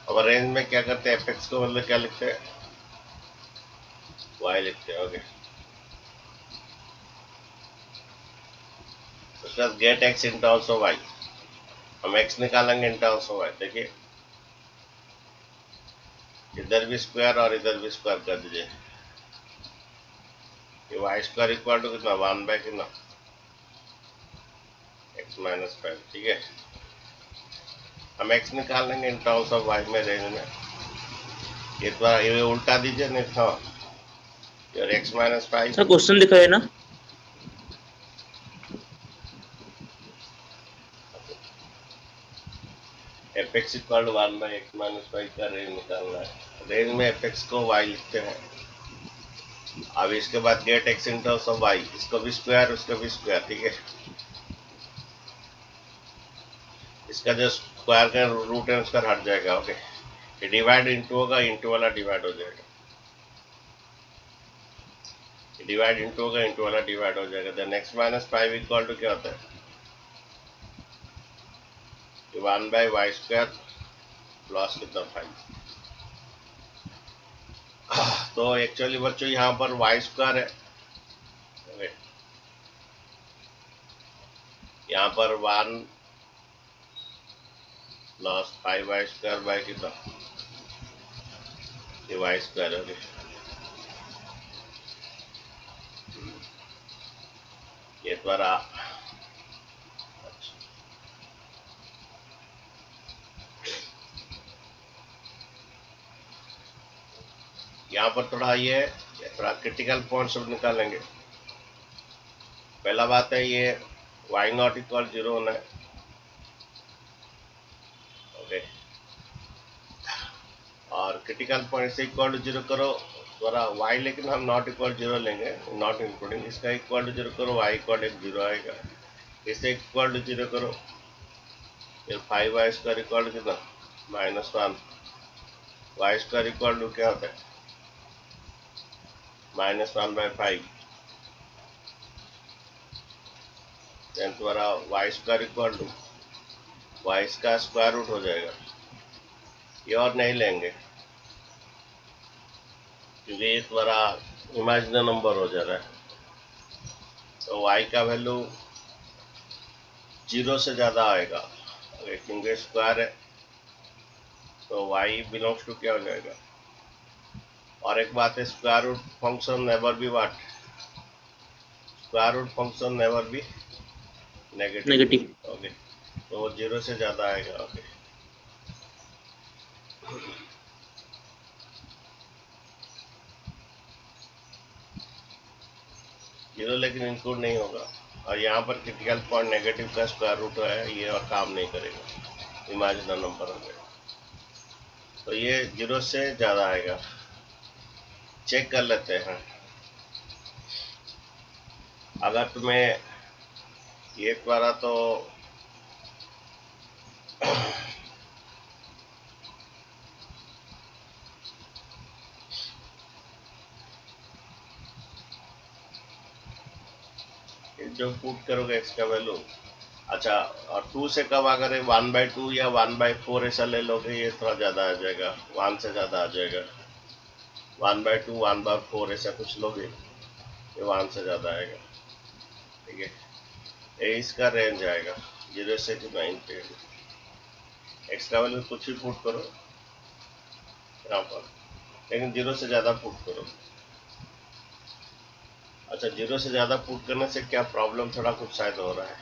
और रेंज में क्या करते हैं, एपेक्स को मतलब क्या लिखते हैं, वाई लिखते हैं। ओके, उसके बाद get x in terms of y, हम एक्स निकालेंगे इन टर्म्स ऑफ वाई। देखिए इधर भी स्क्वायर और इधर भी स्क्वायर कर दीजिए, ये वाई स्क्वायर इक्वल टू कितना, 1 बाय कितना, एक्स माइनस 5। ठीक है, हम एक्स निकाल लेंगे इन टर्म्स ऑफ वाई में, रेंज में। ये तो ये उल्टा दीजिए, नहीं था और एक्स माइनस 5 सर क्वेश्चन दिखाए ना। F x equal to 1/x-5 का रेंज निकालना है। रेंज में एफ एक्स को वाई लिखते हैं। अब इसके बाद get x in terms of y, इसको भी स्क्वायर उसको भी स्क्वायर। ठीक है, इसका जो स्क्वायर का रूट है उसका हट जाएगा। ओके, ये डिवाइड इंटू होगा, इंटू वाला डिवाइड हो जाएगा, डिवाइड इंटू होगा, इंटू वाला डिवाइड हो जाएगा। Then x minus 5 equal to क्या होता है, 1/y² प्लस कितना 5। तो एक्चुअली बच्चों यहाँ पर वाई स्क्वायर है, यहाँ पर 1 प्लस 5y² बाय कितना, ये वाई स्क्वायर है। ये द्वारा यहाँ पर थोड़ा ये थोड़ा क्रिटिकल पॉइंट सब निकालेंगे। पहला बात है ये y नॉट इक्वल 0 होना है। ओके, और क्रिटिकल पॉइंट से इक्वल टू 0 करो द्वारा y, लेकिन हम नॉट इक्वल 0 लेंगे, नॉट इंक्लूडिंग इसका इक्वल टू 0 करो, y इक्वल 0 आएगा। इसे इक्वल टू 0 करो, फिर 5y² इक्वल टू कितना, -1। y² इक्वल टू क्या होता है, -1/5। देन तुम्हारा y² इक्वल टू y का स्क्वायर रूट हो जाएगा। ये और नहीं लेंगे क्योंकि ये तुम्हारा इमेजिनरी नंबर हो जा रहा है। तो y का वैल्यू 0 से ज़्यादा आएगा, क्योंकि स्क्वायर है तो y बिलोंग्स टू क्या हो जाएगा। और एक बात है, square root function never be what, square root function never be negative. Negative. Okay, तो वो 0 से ज़्यादा आएगा। ओके, 0 लेकिन इंक्लूड नहीं होगा। और यहाँ पर क्रिटिकल पॉइंट नेगेटिव का स्क्वायर रूट है, ये और काम नहीं करेगा, इमेजिनरी नंबर हो जाएगा। तो ये 0 से ज़्यादा आएगा, चेक कर लेते हैं। अगर तुम्हें ये द्वारा तो जो पुट करोगे एक्स का वैल्यू, अच्छा, और 2 से कब अगर 1/2 या 1/4 ऐसा ले लोगे, ये थोड़ा ज़्यादा आ जाएगा, 1 से ज़्यादा आ जाएगा। 1/2 1/4 ऐसा कुछ लोगे, ये 1 से ज़्यादा आएगा। ठीक है, ये इसका रेंज आएगा 0 से 9 पे। एक्स का वैल्यू कुछ भी पुट करो यहाँ पर, लेकिन 0 से ज़्यादा पुट करो। अच्छा, 0 से ज़्यादा पुट करने से क्या प्रॉब्लम, थोड़ा कुछ शायद हो रहा है।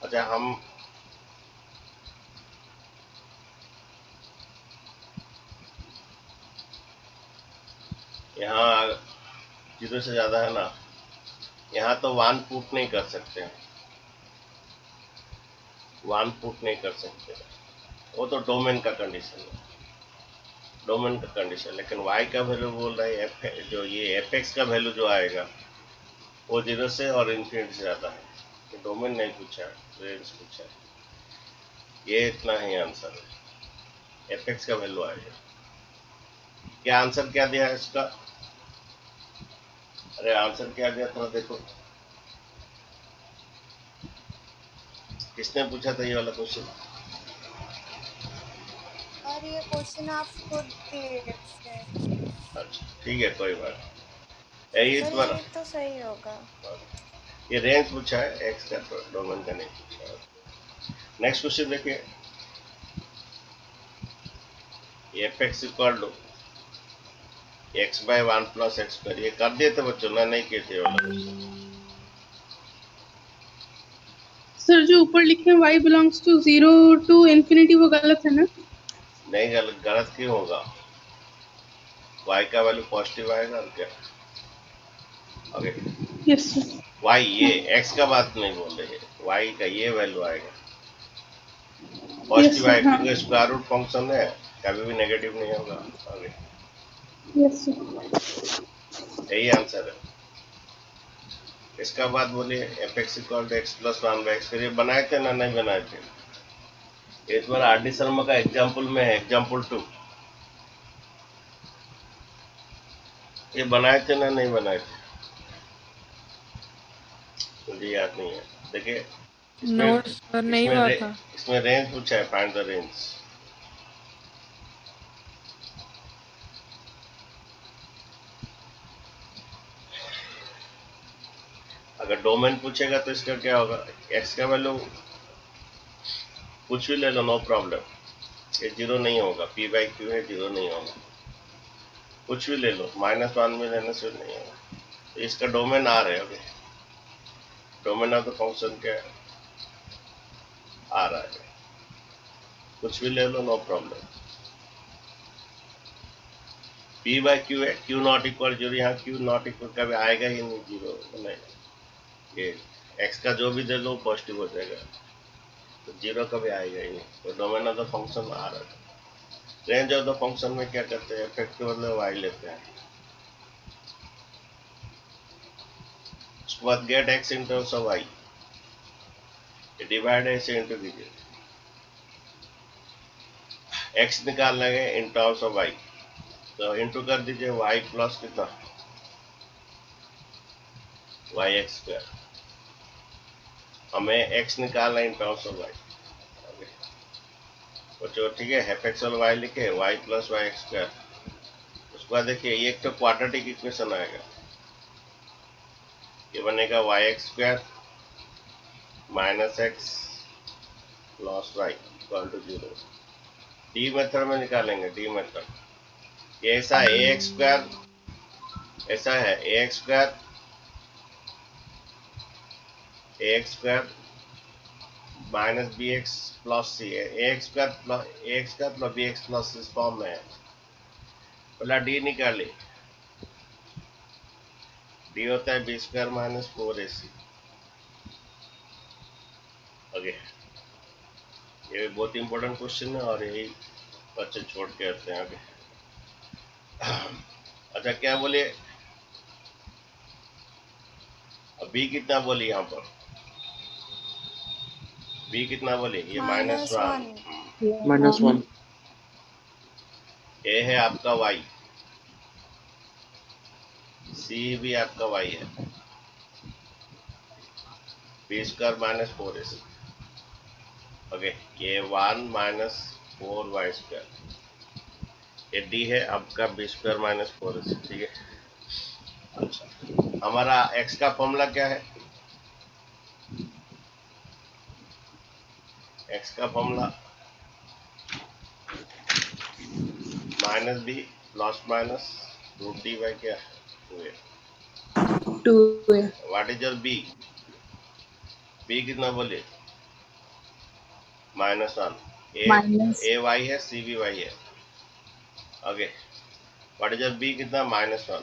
अच्छा, हम यहाँ 0 से ज़्यादा है ना, यहाँ तो 1 पुट नहीं कर सकते हैं, 1 पुट नहीं कर सकते, वो तो डोमेन का कंडीशन है, डोमेन का कंडीशन। लेकिन y का वैल्यू बोल रहा है एफ, जो ये एफ एक्स का वैल्यू जो आएगा वो 0 से और इन्फिनिटी से ज़्यादा है। तो डोमेन नहीं पूछा है, रेंज पूछा है। ये इतना ही आंसर है, एफ एक्स का वैल्यू आएगा। क्या आंसर क्या दिया है इसका, अरे आंसर क्या दिया थोड़ा देखो, किसने पूछा था ये वाला क्वेश्चन, सर ये क्वेश्चन आप खुद दिए थे। अच्छा ठीक है, कोई बात यही सर तुम्हारा। ये तो सही होगा। ये रेंज पूछा है, एक्स का, डोमेन का नहीं पूछा। नेक्स्ट क्वेश्चन देखिए, f x equal to x by one plus x square, ये कर दिए थे बच्चों ना, नहीं किए थे वाला क्वेश्चन? सर जो ऊपर लिखे हैं y belongs to 0 to infinity वो गलत है ना? नहीं, गलत गलत क्यों होगा? y का वैल्यू पॉजिटिव आएगा और क्या। Okay, yes sir. y ये x का बात नहीं बोल रहे हैं, y का ये वैल्यू आएगा यस पॉजिटिव सर, आएगा, हाँ। क्योंकि स्क्वायर रूट फंक्शन है, कभी भी नेगेटिव नहीं होगा। Okay, yes sir. यही आंसर है। इसका बाद बोलिए f x equal to x plus one by x, फिर ये बनाए थे ना, नहीं बनाए थे? ये तुम्हारा आर डी शर्मा का एग्जाम्पल में है, एग्जाम्पल 2। ये बनाए थे ना, नहीं बनाए थे? मुझे याद नहीं है। देखिए इसमें, नो सर, नहीं हुआ था। इसमें रेंज पूछा है, फाइंड द रेंज। अगर डोमेन पूछेगा तो इसका क्या होगा, एक्स का वैल्यू कुछ भी ले लो, नो प्रॉब्लम, ये जीरो नहीं होगा, पी बाई क्यू है, जीरो नहीं होगा। कुछ भी ले लो, -1 में लेने से नहीं होगा। तो इसका डोमेन आर है। Okay, domain of the function क्या है, आर है। कुछ भी ले लो, no problem. P by q है, क्यू नॉट इक्वल जीरो, यहाँ क्यू नॉट इक्वल कभी आएगा ही नहीं, जीरो नहीं। ये एक्स का जो भी दे लो पॉजिटिव हो जाएगा, तो जीरो कभी आएगा ही नहीं। तो domain of the function are है। रेंज ऑफ द फंक्शन में क्या करते हैं, इफेक्ट के बदले वाई लेते हैं। उसके बाद get x in terms of y, divide ऐसे इंटू कीजिए, एक्स निकाल लेंगे इन टर्म्स ऑफ वाई, तो इंटू कर दीजिए वाई प्लस कितना, वाई एक्स स्क्वायर। हमें एक्स निकालना इन टर्म्स ऑफ वाई। बच्चों ठीक है, एफ एक्स और वाई लिखे, y plus y x square. उसके बाद देखिए ये एक तो क्वाड्रेटिक इक्वेशन आएगा, ये बनेगा y x square minus x plus y equal to zero. D method में निकालेंगे, डी मेथड। ये ऐसा ए एक्स स्क्वायर, ऐसा है a x square, a x square minus b x plus c है, a x square plus b x plus इस form में है। पहला डी निकाले, डी होता है B square minus 4ac। Okay, ये भी बहुत इंपॉर्टेंट क्वेश्चन है और यही बच्चे छोड़ के आते हैं। आगे अच्छा क्या बोलिए, बी कितना बोली, यहाँ पर बी कितना बोली, ये -1। -1। ए है आपका वाई, सी भी आपका वाई है, B square minus 4ac। Okay, ये 1 माइनस 4y स्क्वायर, ये डी है आपका बी स्क्वायर माइनस 4ac। ठीक है। अच्छा, हमारा एक्स का फॉर्मूला क्या है, एक्स का formula minus b plus minus root D by क्या है, 2 what is your b, b कितना बोले, -1। ए वाई है, सी भी वाई है। Okay, what is your b कितना, -1।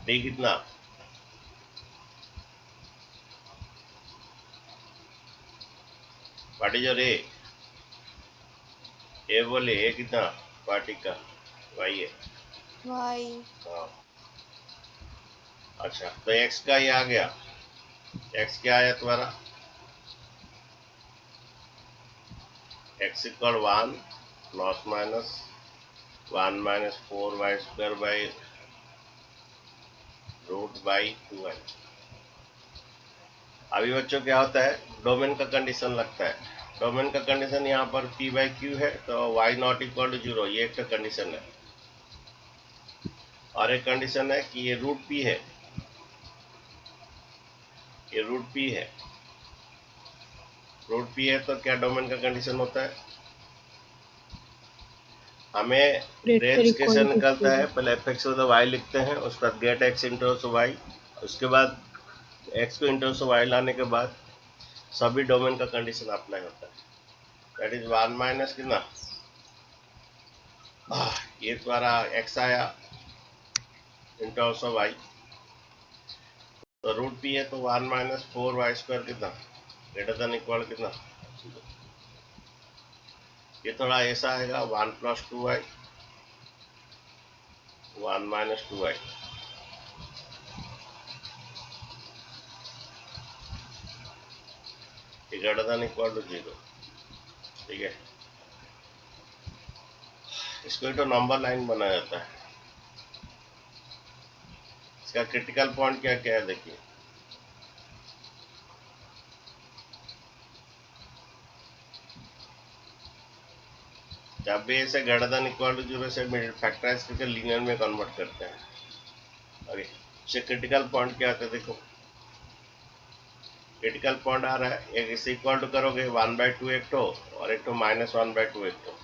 डी कितना, व्हाट इज योर ए बोले, ए कितना, पार्टी का वाई है, वाई। हाँ। अच्छा, तो एक्स का ये आ गया, एक्स क्या आया तुम्हारा, x equal 1 plus minus 1 minus 4y square by root by 2y। अभी बच्चों क्या होता है, डोमेन का कंडीशन लगता है। डोमेन का कंडीशन यहाँ पर पी बाई क्यू है, तो वाई नॉट इक्वल टू 0, ये एक तो कंडीशन है। और एक कंडीशन है कि ये रूट पी है, ये रूट पी है। रूट पी है तो क्या डोमेन का कंडीशन होता है, हमें रेंज कैसे निकलता है, पहले एफ एक्स वाई लिखते हैं, उसके बाद गेट एक्स इंटू वाई, उसके बाद एक्स को इंटू वाई लाने के बाद सभी डोमेन का कंडीशन अप्लाई होता है। दैट इज 1 माइनस कितना, ये द्वारा एक्स आया इंटू वाई, तो रूट पी है तो 1 माइनस 4 वाई स्क्वायर कितना ग्रेटर देन इक्वल कितना, ये थोड़ा ऐसा आएगा 1 plus 2 y 1 minus 2 y, greater than equal to 0। ठीक है, इसको एक तो नंबर लाइन बनाया जाता है। इसका क्रिटिकल पॉइंट क्या क्या है देखिए, जब भी इसे ग्रेटर देन इक्वल टू 0 से फैक्टराइज करके लीनियर में कन्वर्ट करते हैं। ओके, इससे क्रिटिकल पॉइंट क्या आता है देखो, क्रिटिकल पॉइंट आ रहा है, एक इसे इक्वल टू करोगे 1/2 एक तो, और एक तो -1/2 एक तो,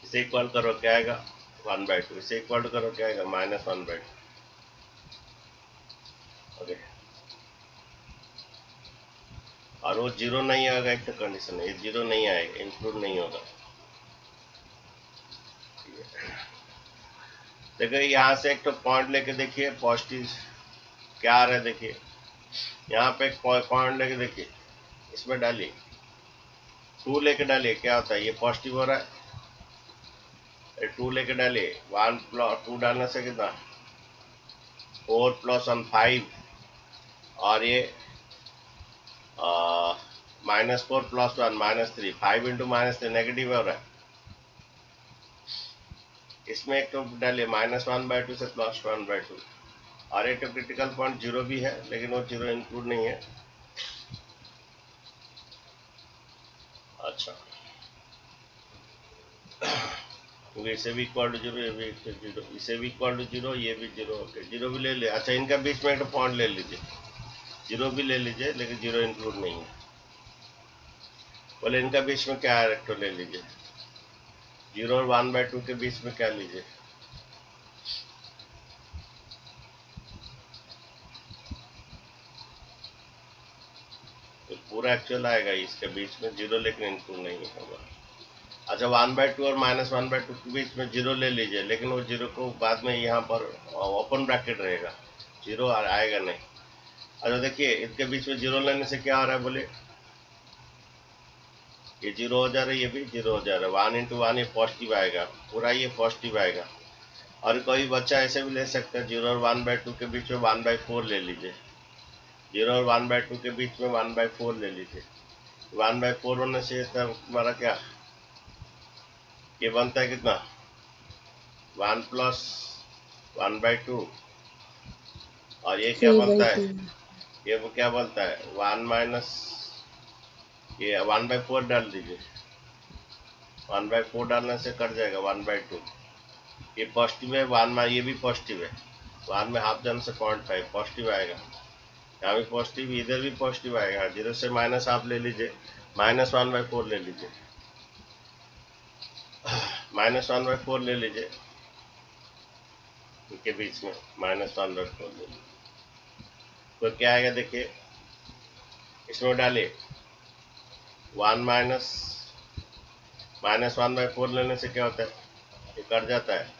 इसे इक्वल करो क्या आएगा 1/2, इसे इक्वल टू करो क्या आएगा -1/2। ओके, और वो 0 नहीं आएगा, एक तो कंडीशन है, ये 0 नहीं आएगा, इंक्लूड नहीं होगा। देखो यहाँ से एक तो पॉइंट लेके देखिए पॉजिटिव क्या आ रहा है, देखिए यहाँ पे एक पॉइंट लेके देखिए, इसमें डालिए 2 लेके डालिए, क्या होता है, ये पॉजिटिव हो रहा है, 2 लेके डालिए 1 प्लस 2 डालने से कितना 4 प्लस 1 5, और ये -4 प्लस 1 -3, 5 इंटू -3 नेगेटिव हो रहा है। इसमें एक तो डालिए -1/2 से +1/2, और एक तो क्रिटिकल पॉइंट 0 भी है, लेकिन वो 0 इंक्लूड नहीं है। अच्छा, क्योंकि इसे भी इक्वल टू 0, ये भी 0, इसे भी इक्वल टू 0, ये भी 0, ओके 0 भी ले ले। अच्छा, इनका बीच में एक पॉइंट ले लीजिए, 0 भी ले लीजिए, लेकिन 0 इंक्लूड नहीं है। बोले इनका बीच में क्या है, एक तो ले लीजिए 0 और 1/2 के बीच में क्या लीजिए, तो पूरा एक्चुअल आएगा इसके बीच में 0, लेकिन इंक्लूड नहीं होगा। अच्छा, 1/2 और -1/2 के बीच में 0 ले लीजिए, लेकिन वो 0 को बाद में यहाँ पर ओपन ब्रैकेट रहेगा, 0 आएगा नहीं। अच्छा देखिए, इसके बीच में 0 लेने से क्या हो रहा है, बोले ये 0 हो जा रहा है, ये भी 0 हो जा रहा है, 1 इंटू 1 ये पॉजिटिव आएगा, पूरा ये पॉजिटिव आएगा। और कोई बच्चा ऐसे भी ले सकता है, 0 और 1/2 के बीच में 1/4 ले लीजिए, 0 और 1/2 के बीच में 1/4 ले लीजिए। 1/4 होने से हमारा क्या ये बनता है कितना 1 प्लस 1/2, और ये क्या बनता है, ये वो क्या बनता है 1 माइनस ये 1/4 डाल दीजिए, 1/4 डालने से कट जाएगा 1/2। ये पॉजिटिव है, 1 में ये भी पॉजिटिव है, 1 में हाफ जाने से 0.5 पॉजिटिव आएगा, यहाँ भी पॉजिटिव, इधर भी पॉजिटिव आएगा। 0 से माइनस आप ले लीजिए, -1/4 ले लीजिए, -1/4 ले लीजिए, इनके बीच में -1/4 ले लीजिए, तो क्या आएगा देखिए, इसमें डालिए 1 -1/4 लेने से क्या होता है, ये कट जाता है,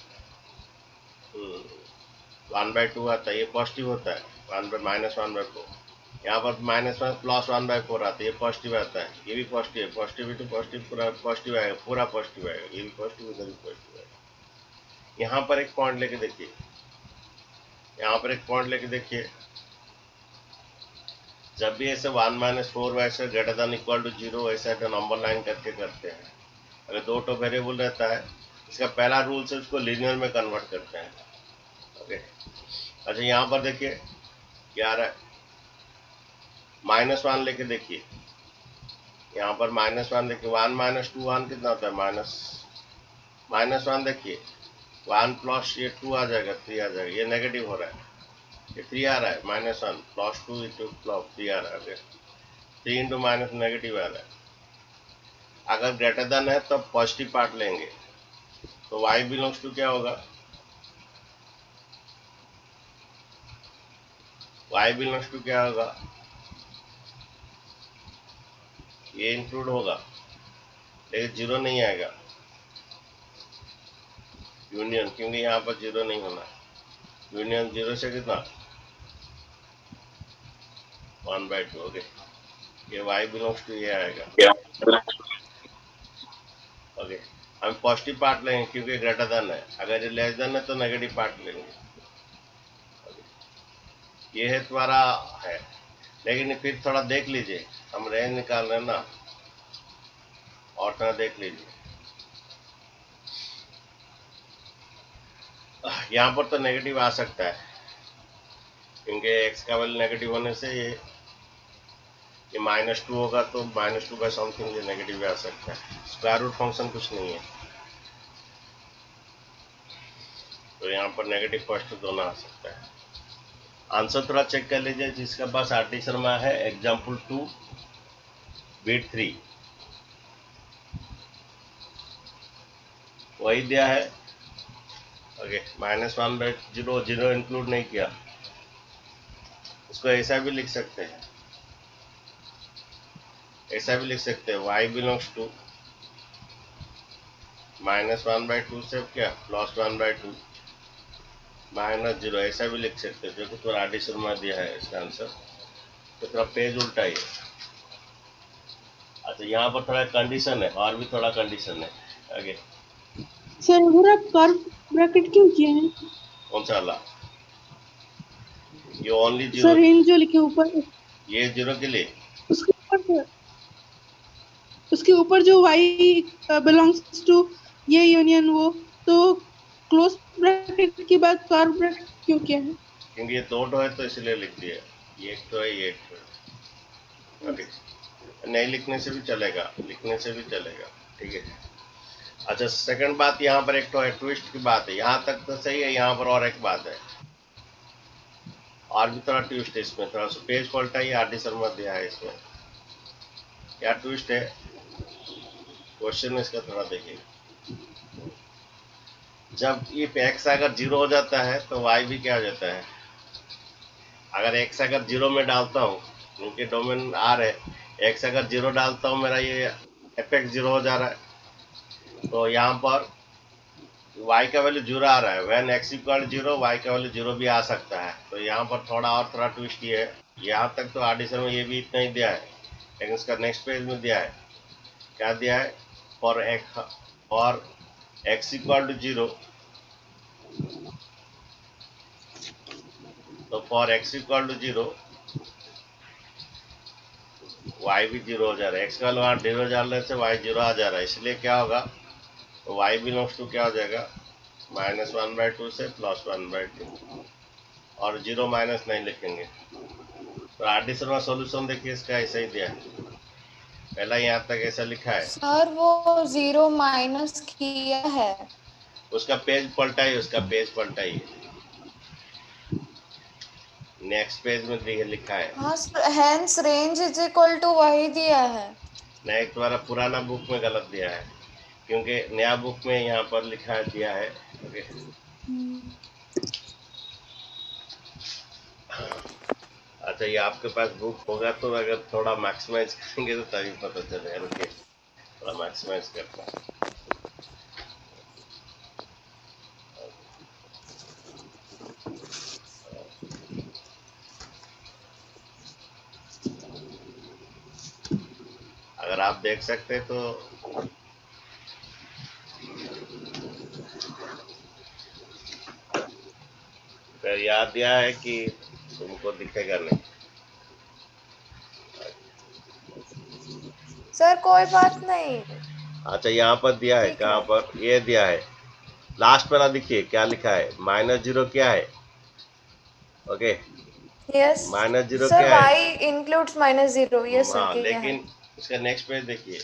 1/2 आता है, ये पॉजिटिव होता है, -1/4, यहाँ पर -1 प्लस 1/4 आता है, ये पॉजिटिव आता है, ये भी पॉजिटिव है, पॉजिटिविटी पॉजिटिव पूरा पॉजिटिव आएगा, पूरा पॉजिटिव आएगा, ये भी पॉजिटिव, इधर भी पॉजिटिव आएगा। यहाँ पर एक पॉइंट लेके देखिए, यहाँ पर एक पॉइंट लेके देखिए, जब भी ऐसे 1 - 4 वैसे ग्रेटर देन इक्वल टू 0 ऐसा नंबर लाइन करके करते हैं। अगर 2 तो वेरिएबल रहता है, इसका पहला रूल से उसको लीनियर में कन्वर्ट करते हैं। ओके, अच्छा यहाँ पर देखिए क्या आ रहा है, -1 लेके देखिए, यहाँ पर -1 देखिए, 1 - 2 1 कितना होता है, -1 देखिए, 1 प्लस ये 2 आ जाएगा, 3 आ जाएगा, ये नेगेटिव हो रहा है, ये 3 आ रहा है, -1 प्लस 2 इंटू प्लस 3 आ रहा है, 3 इंटू माइनस नेगेटिव आ रहा है। अगर ग्रेटर देन है तो पॉजिटिव पार्ट लेंगे, तो y बिलोंग्स टू क्या होगा, y बिलोंग्स टू क्या होगा, ये इंक्लूड होगा लेकिन 0 नहीं आएगा, यूनियन, क्योंकि यहाँ पर 0 नहीं होना, यूनियन 0 से कितना 1/2। ओके, ये y बिलोंग्स टू ये आएगा। ओके, हम पॉजिटिव पार्ट लेंगे क्योंकि ग्रेटर देन है, अगर ये लेस देन है तो नेगेटिव पार्ट लेंगे। ये है तुम्हारा है, लेकिन फिर थोड़ा देख लीजिए, हम रेंज निकाल रहे हैं ना, और थोड़ा देख लीजिए, यहाँ पर तो नेगेटिव आ सकता है क्योंकि x का वैल्यू नेगेटिव होने से ये -2 होगा, तो -2 का समथिंग ये नेगेटिव आ सकता है। स्क्वायर रूट फंक्शन कुछ नहीं है, तो यहाँ पर नेगेटिव पॉजिटिव दोनों आ सकता है। आंसर थोड़ा चेक कर लीजिए, जिसके पास आरटी शर्मा है, एग्जाम्पल 2 बिट 3 वही दिया है। ओके, -1/0, 0 इंक्लूड नहीं किया, इसको ऐसा भी लिख सकते हैं, ऐसा भी लिख सकते हैं, y बिलोंग्स टू -1/2 से क्या +1/2 -0, ऐसा भी लिख सकते हैं, जो कि थोड़ा आरटी शर्मा दिया है इसका आंसर, तो थोड़ा पेज उल्टा ही है। अच्छा, यहाँ पर थोड़ा कंडीशन है, और भी थोड़ा कंडीशन है आगे। सर उधर आप कर्व ब्रैकेट क्यों किए हैं? कौन सा वाला, ये ओनली 0, सर इन जो लिखे ऊपर, ये 0 के लिए, उसके ऊपर जो y बिलोंग्स टू ये यूनियन वो, तो क्लोज ब्रैकेट के बाद कर्व ब्रैकेट क्यों किया है? क्योंकि ये 2 है तो इसलिए लिख दिया, ये एक तो है, ये एक तो है। ओके, नहीं लिखने से भी चलेगा, लिखने से भी चलेगा, ठीक है। अच्छा, सेकंड बात, यहाँ पर एक तो है ट्विस्ट की बात है, यहाँ तक तो सही है, यहाँ पर और एक बात है, और भी थोड़ा ट्विस्ट है इसमें, थोड़ा सा पेज पलटा ही आरडी शर्मा दिया है इसमें। क्या ट्विस्ट है, क्वेश्चन में इसका थोड़ा देखिए, जब ये x अगर 0 हो जाता है तो y भी क्या हो जाता है, अगर x अगर 0 में डालता हूँ, क्योंकि डोमेन r है, x अगर 0 डालता हूँ, मेरा ये fx 0 हो जा रहा है, तो यहाँ पर y का वैल्यू 0 आ रहा है, व्हेन x इक्वल 0 y का वैल्यू 0 भी आ सकता है। तो यहाँ पर थोड़ा ट्विस्ट ये है, यहाँ तक तो आरडीशन में ये भी इतना ही दिया है, लेकिन इसका नेक्स्ट पेज में दिया है, क्या दिया है, फॉर x इक्वल टू 0, तो for x equal to 0 y भी 0 हो जा रहा है, x का वैल्यू 0 डालने से y 0 आ जा रहा है, इसलिए क्या होगा, तो y बिलोंग्स टू क्या हो जाएगा, -1/2 से +1/2, और 0 माइनस नहीं लिखेंगे। तो आरडी शर्मा सॉल्यूशन देखिए, इसका ऐसा ही दिया है, पहला यहाँ तक ऐसा लिखा है। सर वो 0 माइनस किया है, उसका पेज पलटा ही, उसका पेज पलटा ही, नेक्स्ट पेज में लिखा है। हाँ sir, hence range is equal to वही दिया है। नहीं, एक तुम्हारा पुराना बुक में गलत दिया है, क्योंकि नया बुक में यहाँ पर लिखा दिया है। ओके, अच्छा, ये आपके पास बुक होगा तो अगर थोड़ा मैक्सिमाइज करेंगे तो तभी पता चलेगा। रुकिए, थोड़ा मैक्सिमाइज करता हूँ। अगर आप देख सकते तो फिर याद दिया है कि तुमको दिखेगा नहीं। सर कोई बात नहीं। अच्छा, यहाँ पर दिया है, कहाँ पर ये दिया है, लास्ट वाला दिखिए क्या लिखा है, -0 क्या है, ओके, यस -0 सर, क्या है, y इंक्लूड्स -0, यस सर, हाँ, क्या है? लेकिन इसका नेक्स्ट पेज देखिए।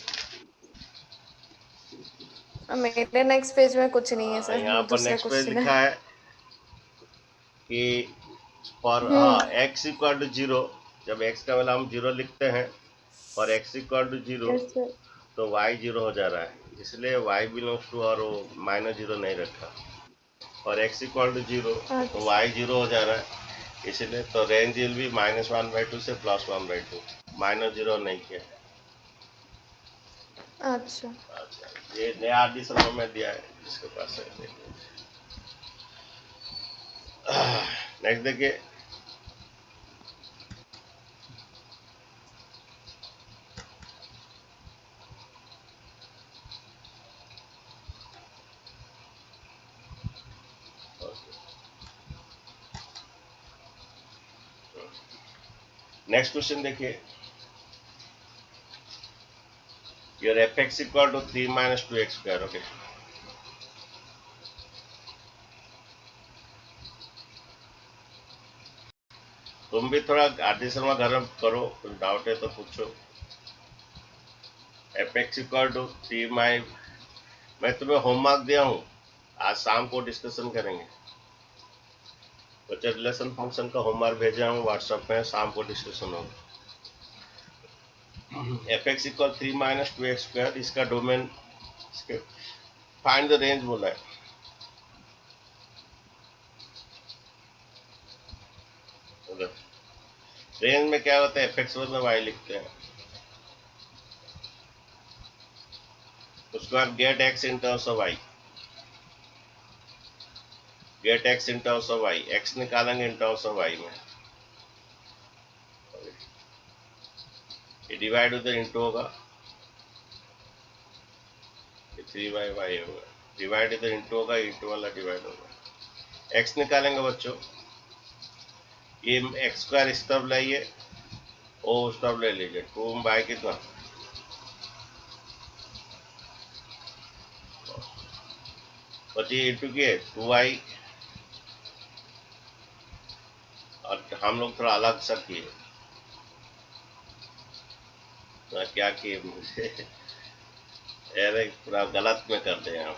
मेरे नेक्स्ट पेज में कुछ नहीं है सर, यहाँ पर दूसरे नेक्स्ट पेज क्वेश्चन लिखा है। है कि for hmm. X equal to zero, जब एक्स का वैल्यू हम जीरो लिखते हैं, for x equal to zero, yes sir. तो वाई जीरो हो जा रहा है, इसलिए वाई बिलोंग्स टू, और वो माइनस जीरो नहीं रखा। और एक्स इक्वल टू जीरो तो अच्छा। वाई जीरो हो जा रहा है, इसलिए तो रेंज विल भी -1/2 से +1/2, माइनस जीरो नहीं किया। अच्छा। अच्छा, ये नया एडिशन में दिया है जिसके पास है। नेक्स्ट देखिए। नेक्स्ट क्वेश्चन देखिए। Your fx equal to 3 - 2x square. Okay, तुम भी थोड़ा एडिशन में घर में करो, कुछ डाउट है तो पूछो। fx इक्वल टू 3 मैं तुम्हें होमवर्क दिया हूँ, आज शाम को डिस्कशन करेंगे। बच्चे रिलेशन फंक्शन का होमवर्क भेजा हूँ व्हाट्सएप में, शाम को डिस्कशन होगा। fx इक्वल 3 - 2x स्क्वायर, इसका डोमेन, फाइंड द रेंज बोला है। रेंज में क्या होता है, fx मतलब y लिखते हैं, उसके बाद get x in terms of y, get x in terms of y, x निकालेंगे इन टर्म्स ऑफ y में, ये डिवाइड उधर इंटू होगा, 3/y होगा, डिवाइड इधर इंटू होगा, इंटू वाला डिवाइड होगा। x निकालेंगे बच्चों, ये एक्स स्क्वायर इस तरफ लाइए, ओ उस तरफ ले लीजिए, 2 कितना, बच्चे इंटू किए 2y, और हम लोग थोड़ा अलग सा किए, तो क्या किए मुझे अरे पूरा गलत में कर दे हम।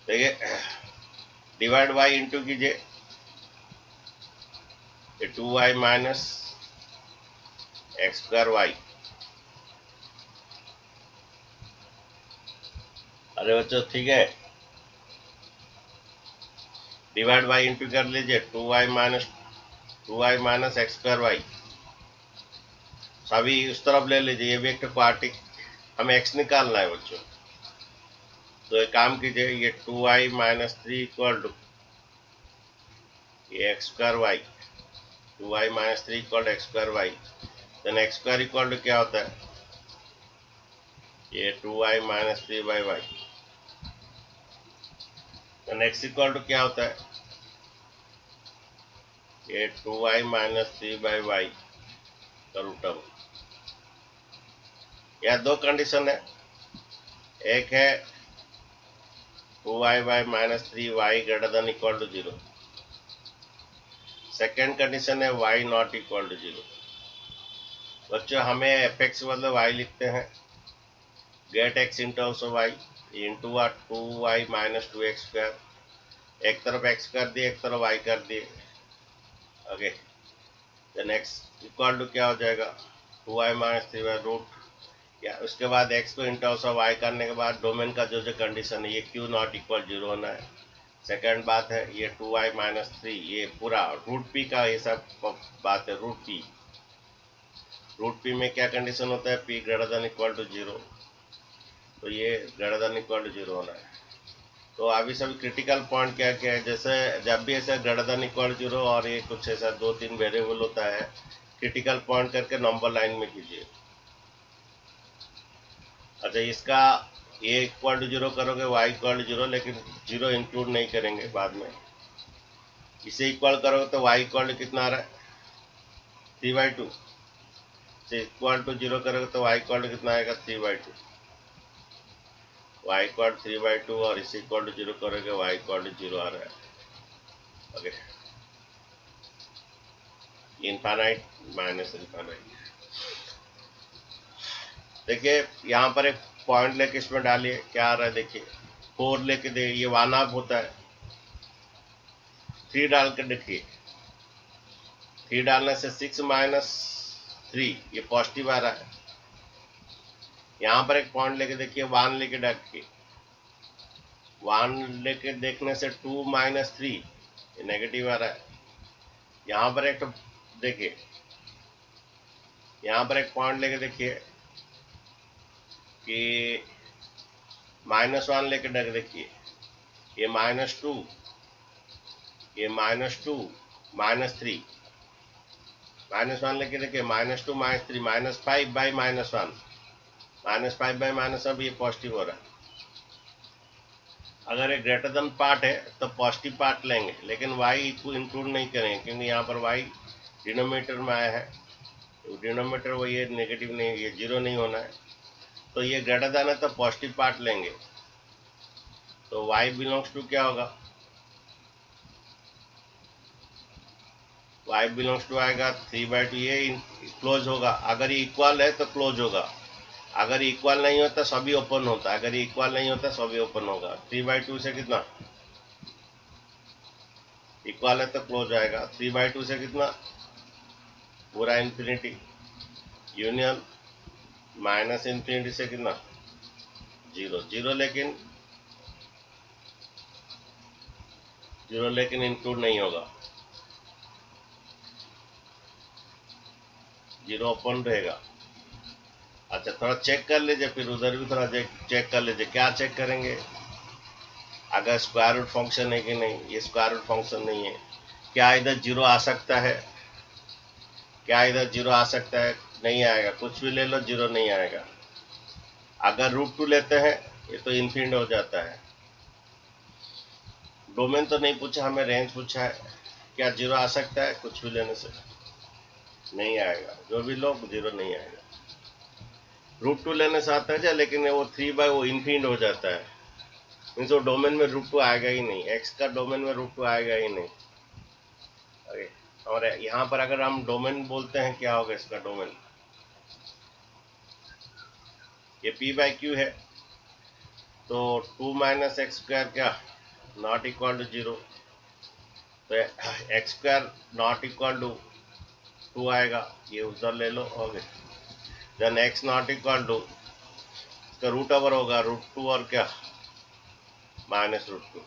देखिए, डिवाइड बाई इंटू कीजिए, ये 2y minus x square Y. अरे बच्चों ठीक है, डिवाइड बाई इंटू कर लीजिए, 2y minus x square Y, सभी उस तरफ ले लीजिए, ये भी एक क्वाड्रेटिक, हमें x निकालना है बच्चों। तो एक काम कीजिए, ये 2y - 3 इक्वल टू ये x square y, 2y - 3 equal to x square y, then x square equal to क्या होता है, ये 2y - 3/y, then x equal to क्या होता है, ये 2y - 3/y का रूट अब। यह दो कंडीशन है, एक है 2y/-3y greater than equal to 0, second condition है y नॉट इक्वल टू 0। बच्चों हमें fx मतलब y लिखते हैं, get x in terms of y into 2y - 2x square, एक तरफ x कर दिए, एक तरफ y कर दिए। Okay, then x equal to क्या हो जाएगा, 2y - 3y रूट, या उसके बाद x को इन टर्म्स ऑफ y करने के बाद डोमेन का जो जो कंडीशन है, ये q नॉट इक्वल 0 होना है। सेकंड बात है ये 2y - 3, ये पूरा रूट p का ये सब बात है, रूट p में क्या कंडीशन होता है, p greater than equal to 0, तो ये ग्रेटर देन इक्वल टू 0 होना है। तो अभी सभी क्रिटिकल पॉइंट क्या क्या है, जैसे जब भी ऐसा ग्रेटर देन इक्वल टू 0 और ये कुछ ऐसा 2-3 वेरिएबल होता है, क्रिटिकल पॉइंट करके नंबर लाइन में कीजिए। अच्छा, इसका ये इक्वल टू 0 करोगे, y इक्वल टू 0, लेकिन 0 इंक्लूड नहीं करेंगे बाद में। इसे इक्वल करोगे तो y इक्वल टू कितना आ रहा है, 3/2, इसे इक्वल टू 0 करोगे तो y इक्वल टू कितना आएगा, 3/2। y इक्वल 3/2 और इस इक्वल टू 0 करोगे y इक्वल टू 0 आ रहा है। Okay, infinite minus infinite. देखिए यहाँ पर एक पॉइंट लेके इसमें डालिए, क्या आ रहा है देखिए, 4 लेके दे, ये 1 हाफ होता है, 3 डाल के देखिए, 3 डालने से 6 माइनस 3 ये पॉजिटिव आ रहा है। यहाँ पर एक पॉइंट लेके देखिए, 1 लेके देखिए, 1 लेके देखने से 2 माइनस 3 ये नेगेटिव आ रहा है। यहाँ पर एक देखिए, यहाँ पर एक पॉइंट लेके देखिए कि -1 लेके देखिए, ये -2, ये -2 -3, -1 लेके देखिए, -2 -3 -5 बाई -1, -5 बाई -1 ये पॉजिटिव हो रहा है। अगर एक ग्रेटर देन पार्ट है तो पॉजिटिव पार्ट लेंगे, लेकिन y को इंक्लूड नहीं करेंगे क्योंकि यहाँ पर y डिनोमिनेटर में आया है, तो डिनोमिनेटर वो ये नेगेटिव नहीं, ये 0 नहीं होना है, तो ये ग्रेटर देन है तो पॉजिटिव पार्ट लेंगे। तो y बिलोंग्स टू क्या होगा, y बिलोंग्स टू आएगा 3/2, ये क्लोज होगा, अगर ये इक्वल है तो क्लोज होगा, अगर इक्वल नहीं होता सभी ओपन होता, अगर इक्वल नहीं होता सभी ओपन होगा। 3/2 से कितना इक्वल है तो क्लोज आएगा, 3/2 से कितना पूरा इंफिनिटी, यूनियन माइनस इंफिनिटी से कितना 0 0, लेकिन 0 लेकिन इंक्लूड नहीं होगा, 0 ओपन रहेगा। अच्छा थोड़ा चेक कर लीजिए, फिर उधर भी थोड़ा चेक कर लीजिए। क्या चेक करेंगे, अगर स्क्वायर रूट फंक्शन है कि नहीं, ये स्क्वायर रूट फंक्शन नहीं है, क्या इधर 0 आ सकता है, क्या इधर 0 आ सकता है, नहीं आएगा, कुछ भी ले लो 0 नहीं आएगा। अगर √2 लेते हैं ये तो इन्फिनिट हो जाता है। डोमेन तो नहीं पूछा, हमें रेंज पूछा है, क्या 0 आ सकता है, कुछ भी लेने से नहीं आएगा, जो भी लो 0 नहीं आएगा। √2 लेने से आता है, लेकिन वो 3 वो इन्फिनिट हो जाता है, मीन्स वो डोमेन में √2 आएगा ही नहीं, x का डोमेन में √2 आएगा ही नहीं। ओके, और यहाँ पर अगर हम डोमेन बोलते हैं, क्या होगा इसका डोमेन, ये p/q है, तो 2 माइनस एक्स स्क्वायर क्या नॉट इक्वल टू 0, तो x square not equal to 2 आएगा, ये उधर ले लो, okay. Then x not equal to, इसका रूट ओवर होगा √2 और क्या -√2,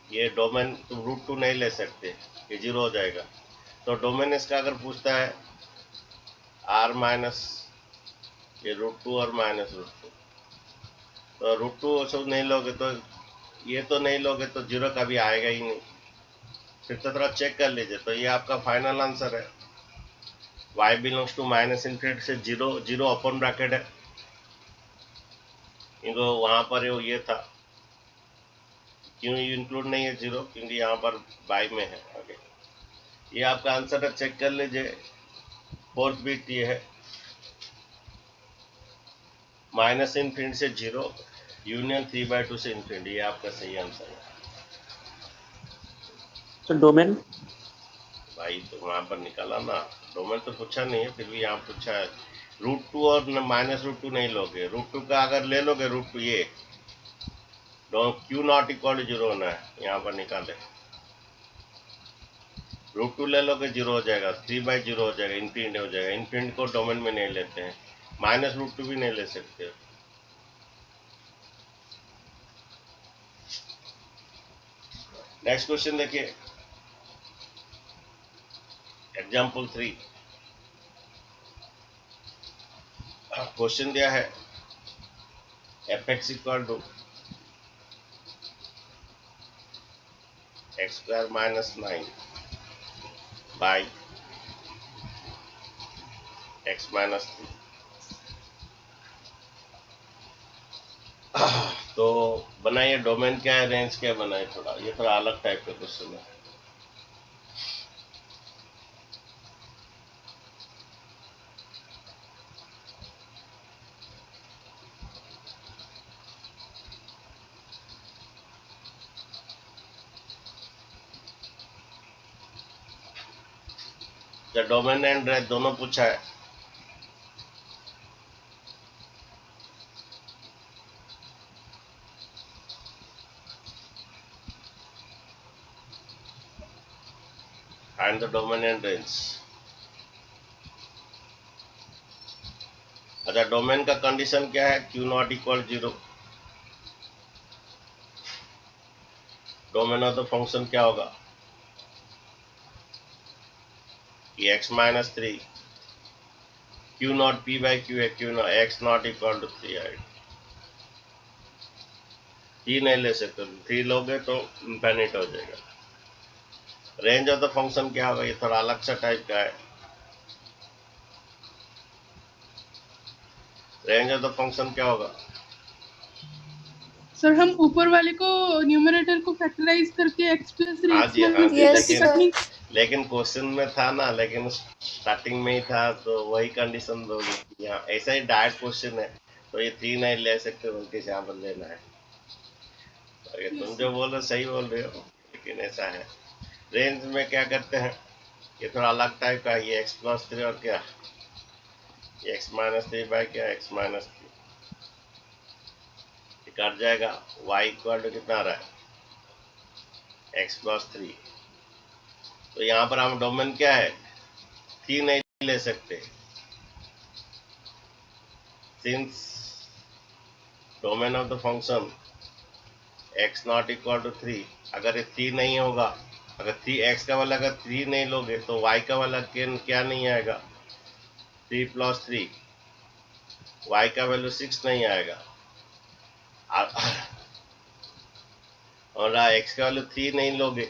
ये डोमेन तुम √2 नहीं ले सकते, ये 0 हो जाएगा। तो डोमेन इसका अगर पूछता है r माइनस ये √2 और -√2, तो √2 सब नहीं लोगे तो ये तो नहीं लोगे तो 0 कभी आएगा ही नहीं। फिर तो थोड़ा चेक कर लीजिए, तो ये आपका फाइनल आंसर है, y बिलोंग्स टू -∞ से 0 0 ओपन ब्रैकेट है, इनको वहां पर ये था, क्यों इंक्लूड नहीं है 0, क्योंकि यहाँ पर बाई में है। ओके, ये आपका आंसर है, चेक कर लीजिए। फोर्थ बिट ये है, -∞ से 0 यूनियन 3/2 से इन्फिनिटी, ये आपका सही आंसर है। तो डोमेन भाई तो वहां पर निकाला ना, डोमेन तो पूछा नहीं है, फिर भी यहाँ पूछा है। √2 और -√2 नहीं लोगे, √2 का अगर ले लोगे √2 ये क्यू नॉट इक्वल टू 0 होना है, यहाँ पर निकाले, √2 ले लोगे 0 हो जाएगा, 3/0 हो जाएगा, इन्फिनिट हो जाएगा, इन्फिनिट को डोमेन में नहीं लेते हैं, -√2 भी नहीं ले सकते। नेक्स्ट क्वेश्चन देखिए, एग्जाम्पल 3, क्वेश्चन दिया है fx equal to x² -9 by x -3। तो बनाइए, डोमेन क्या है, रेंज क्या बनाए, थोड़ा ये थोड़ा अलग टाइप का क्वेश्चन है। जो डोमेन एंड रेंज दोनों पूछा है। Find the domain and range. अच्छा, डोमेन का कंडीशन क्या है? Q not equal 0। Domain of the function क्या होगा? कि x minus 3 q not p by q है, q not x not equal to 3 आएगा। 3 नहीं ले सकते, 3 लोगे तो इनफिनिट हो जाएगा। रेंज ऑफ द फंक्शन क्या होगा? ये थोड़ा अलग सा टाइप का है। रेंज ऑफ द फंक्शन क्या होगा? सर हम ऊपर वाले को न्यूमरेटर को फैक्टराइज करके x प्लस 3 हाँ x जी, हाँ माइनस जी, थ्री यस करके लेकिन सर। लेकिन क्वेश्चन में था ना, लेकिन स्टार्टिंग में ही था तो वही कंडीशन दोगे। यहाँ ऐसा ही डायरेक्ट क्वेश्चन है तो ये 3 नहीं ले सकते, बल्कि यहाँ पर लेना है। तो ये तुम जो बोल रहे हो सही बोल रहे हो, लेकिन ऐसा है। रेंज में क्या करते हैं, ये थोड़ा अलग टाइप का है। ये x प्लस 3 और क्या, ये x माइनस 3 बाई क्या, x माइनस 3 कट जाएगा। y इक्वल टू कितना आ रहा है? x plus 3। तो यहाँ पर हम डोमेन क्या है, 3 नहीं ले सकते, since domain of the function x not equal to 3। अगर ये 3 नहीं होगा, अगर 3 x का वाला अगर 3 नहीं लोगे तो y का वाला क्या नहीं आएगा? 3 प्लस 3, y का वैल्यू 6 नहीं आएगा। और x का वैल्यू 3 नहीं लोगे,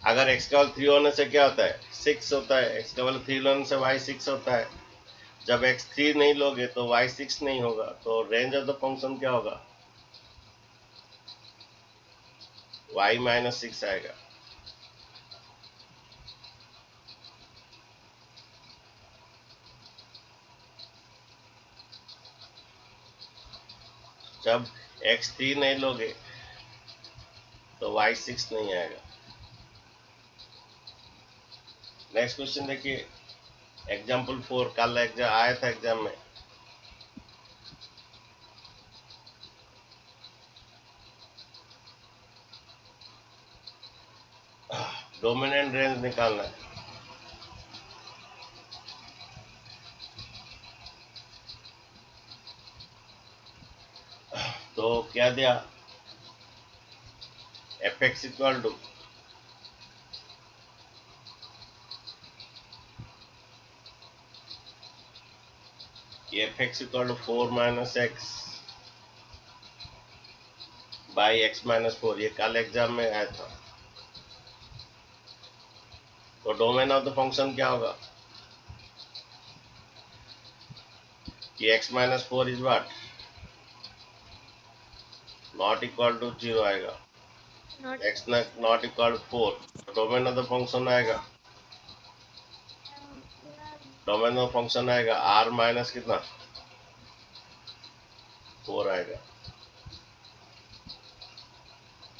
अगर x का वैल्यू 3 होने से क्या होता है? 6 होता है। x का वैल्यू 3 होने से y 6 होता है। जब x 3 नहीं लोगे तो y 6 नहीं होगा। तो रेंज ऑफ द फंक्शन क्या होगा? y माइनस 6 आएगा। जब x 3 नहीं लोगे तो y 6 नहीं आएगा। नेक्स्ट क्वेश्चन देखिए, एग्जाम्पल 4 कल एग्जाम आया था एग्जाम में। डोमेन एंड रेंज निकालना है। तो क्या दिया? F x equal to f x equal to 4 minus x by x minus 4। ये कल एग्जाम में आया था। तो डोमेन ऑफ द फंक्शन क्या होगा? कि x minus 4 is what? Not equal to 0 आएगा। X not equal to 4, domain of the function आएगा, डोमेन ऑफ फंक्शन आएगा r माइनस कितना 4 आएगा।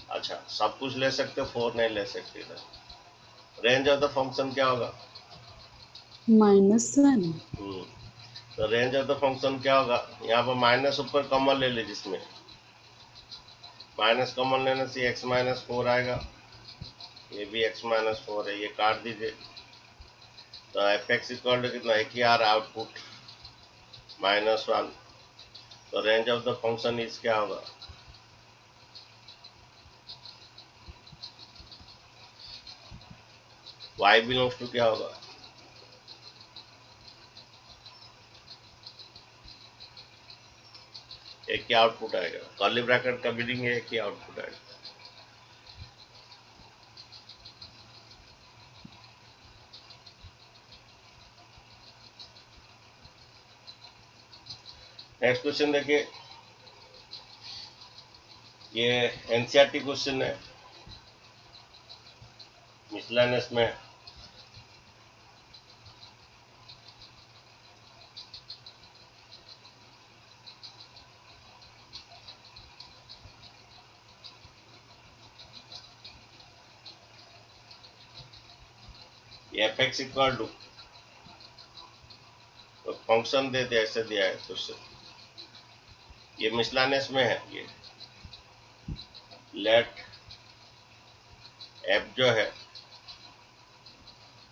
अच्छा, सब कुछ ले सकते हो, 4 नहीं ले सकते इधर। रेंज ऑफ द फंक्शन क्या होगा? -1 तो रेंज ऑफ द फंक्शन क्या होगा? यहाँ पर माइनस ऊपर कॉमन ले लीजिए, जिसमें माइनस कॉमन लेने से x माइनस 4 आएगा। ये भी x माइनस 4 है, ये काट दीजिए। तो एफ एक्स इक्वल टू कितना, एक ही आ रहा आउटपुट -1। तो range of the function is क्या होगा? y बिलोंग्स टू क्या होगा? एक ही आउटपुट आएगा। कर्ली ब्रैकेट का मीनिंग है एक ही आउटपुट आएगा। नेक्स्ट क्वेश्चन देखिए, ये एनसीईआरटी क्वेश्चन है, मिसलेनियस में। F x equal to function दे दे, ऐसे दिया है तो ये मिसलानियस में है। ये लेट एफ जो है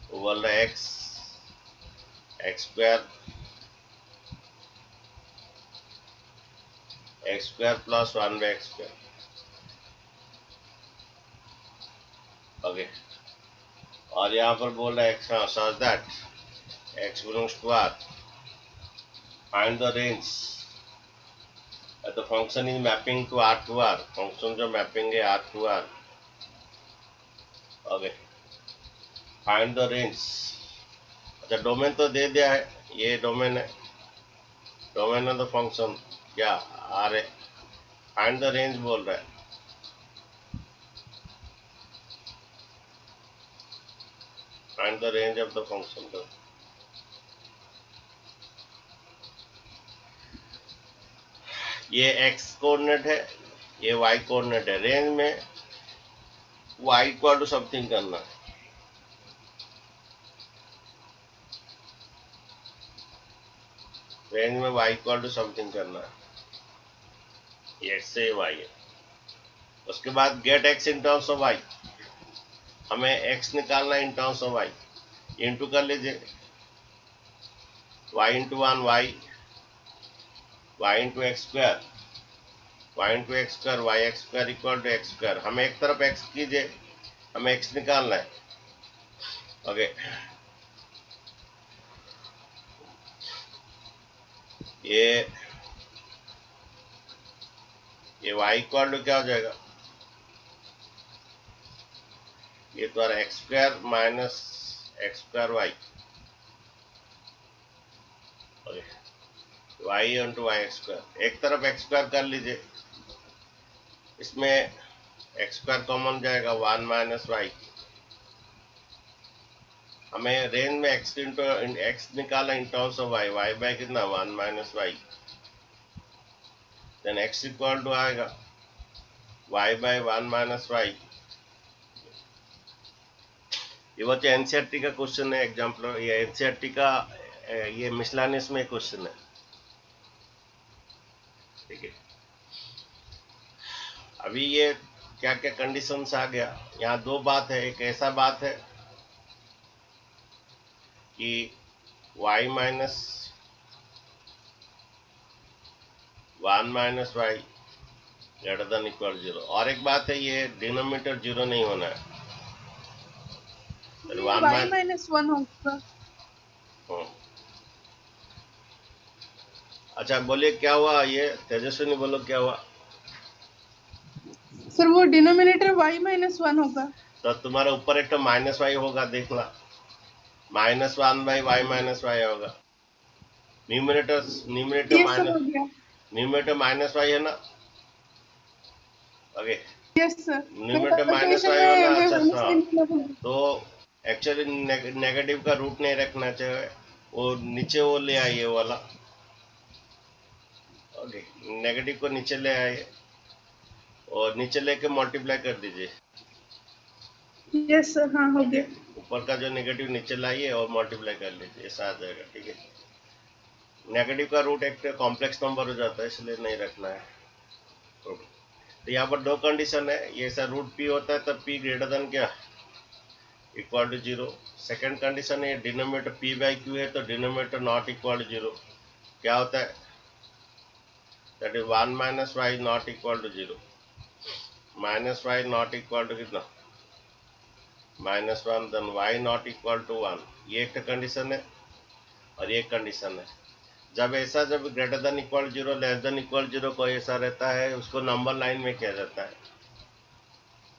वो बोल रहा है x square plus 1/x square. Okay, और यहाँ पर बोल रहा है एक्स, हाँ, such that x belongs to R, find the range the function is mapping to R to R. Function जो मैपिंग है R to R. Okay, find the range. अच्छा, डोमेन तो दे दिया है, ये डोमेन है, डोमेन ऑफ द फंक्शन क्या आर है। फाइंड द रेंज बोल रहा है। Find the range of the function. तो ये x कोऑर्डिनेट है, ये y कोऑर्डिनेट है। रेंज में y इक्वल टू समथिंग करना है। रेंज में y इक्वल टू समथिंग करना है। ये x से y है। उसके बाद get x in terms of y। हमें x निकालना है in terms of y। Into कर लीजिए, y into 1 y into x square, y into x square, y x square equal to x square. हमें एक तरफ x कीजिए, हमें x निकालना है। ओके, ये y इक्वल टू क्या हो जाएगा, ये तुम्हारा x square minus x square y. Y into y x square. एक तरफ एक्स स्क्वायर कर लीजिए, इसमें एक्स स्क्वायर कॉमन जाएगा, 1 माइनस वाई। हमें रेंज में एक्स इंटू एक्स निकाला in terms of y. Y by कितना, 1 minus y. Then x equal to आएगा वाई बाय 1 माइनस वाई। ये बच्चे एनसीईआरटी का क्वेश्चन है, एग्जाम्पल। ये एनसीईआरटी का ये मिसलानियस में क्वेश्चन है, ठीक है। अभी ये क्या क्या कंडीशंस आ गया, यहाँ दो बात है। एक ऐसा बात है कि y minus 1 minus y greater than equal 0। और एक बात है, ये डिनोमिनेटर 0 नहीं होना है। y माइनस 1 होगा। अच्छा, बोलिए क्या हुआ, ये तेजस्विनी बोलो क्या हुआ। सर वो डिनोमिनेटर y माइनस 1 होगा। तो तुम्हारे ऊपर एक तो माइनस वाई होगा, देखना, -1 बाई वाई माइनस वाई होगा। न्यूमिनेटर यस सर, माइनस, हो गया। न्यूमिनेटर माइनस वाई है ना। Okay, yes sir, numerator minus calculation y होना। में अच्छा, माइनस हाँ, साइन। तो एक्चुअली नेगेटिव का रूट नहीं रखना चाहिए, वो नीचे वो ले आइए वाला। ओके, नेगेटिव को नीचे ले आइए और नीचे लेके मल्टीप्लाई कर दीजिए। यस सर, हाँ हो गया। ऊपर का जो नेगेटिव नीचे लाइए और मल्टीप्लाई कर लीजिए, ऐसा आ जाएगा, ठीक है। नेगेटिव का रूट एक कॉम्प्लेक्स नंबर हो जाता है, इसलिए नहीं रखना है। तो यहाँ पर दो कंडीशन है, ये ऐसा रूट पी होता है तब पी ग्रेटर देन क्या, इक्वल टू 0। सेकेंड कंडीशन है डिनोमिनेटर पी बाई क्यू है तो डिनोमिनेटर नॉट इक्वल टू 0। क्या होता है, that is 1 minus y not equal to 0। Minus y not equal to कितना, -1, then y not equal to 1। ये एक कंडीशन है और ये कंडीशन है। जब ऐसा, जब greater than equal 0 less than equal 0 को ऐसा रहता है, उसको नंबर लाइन में किया जाता है।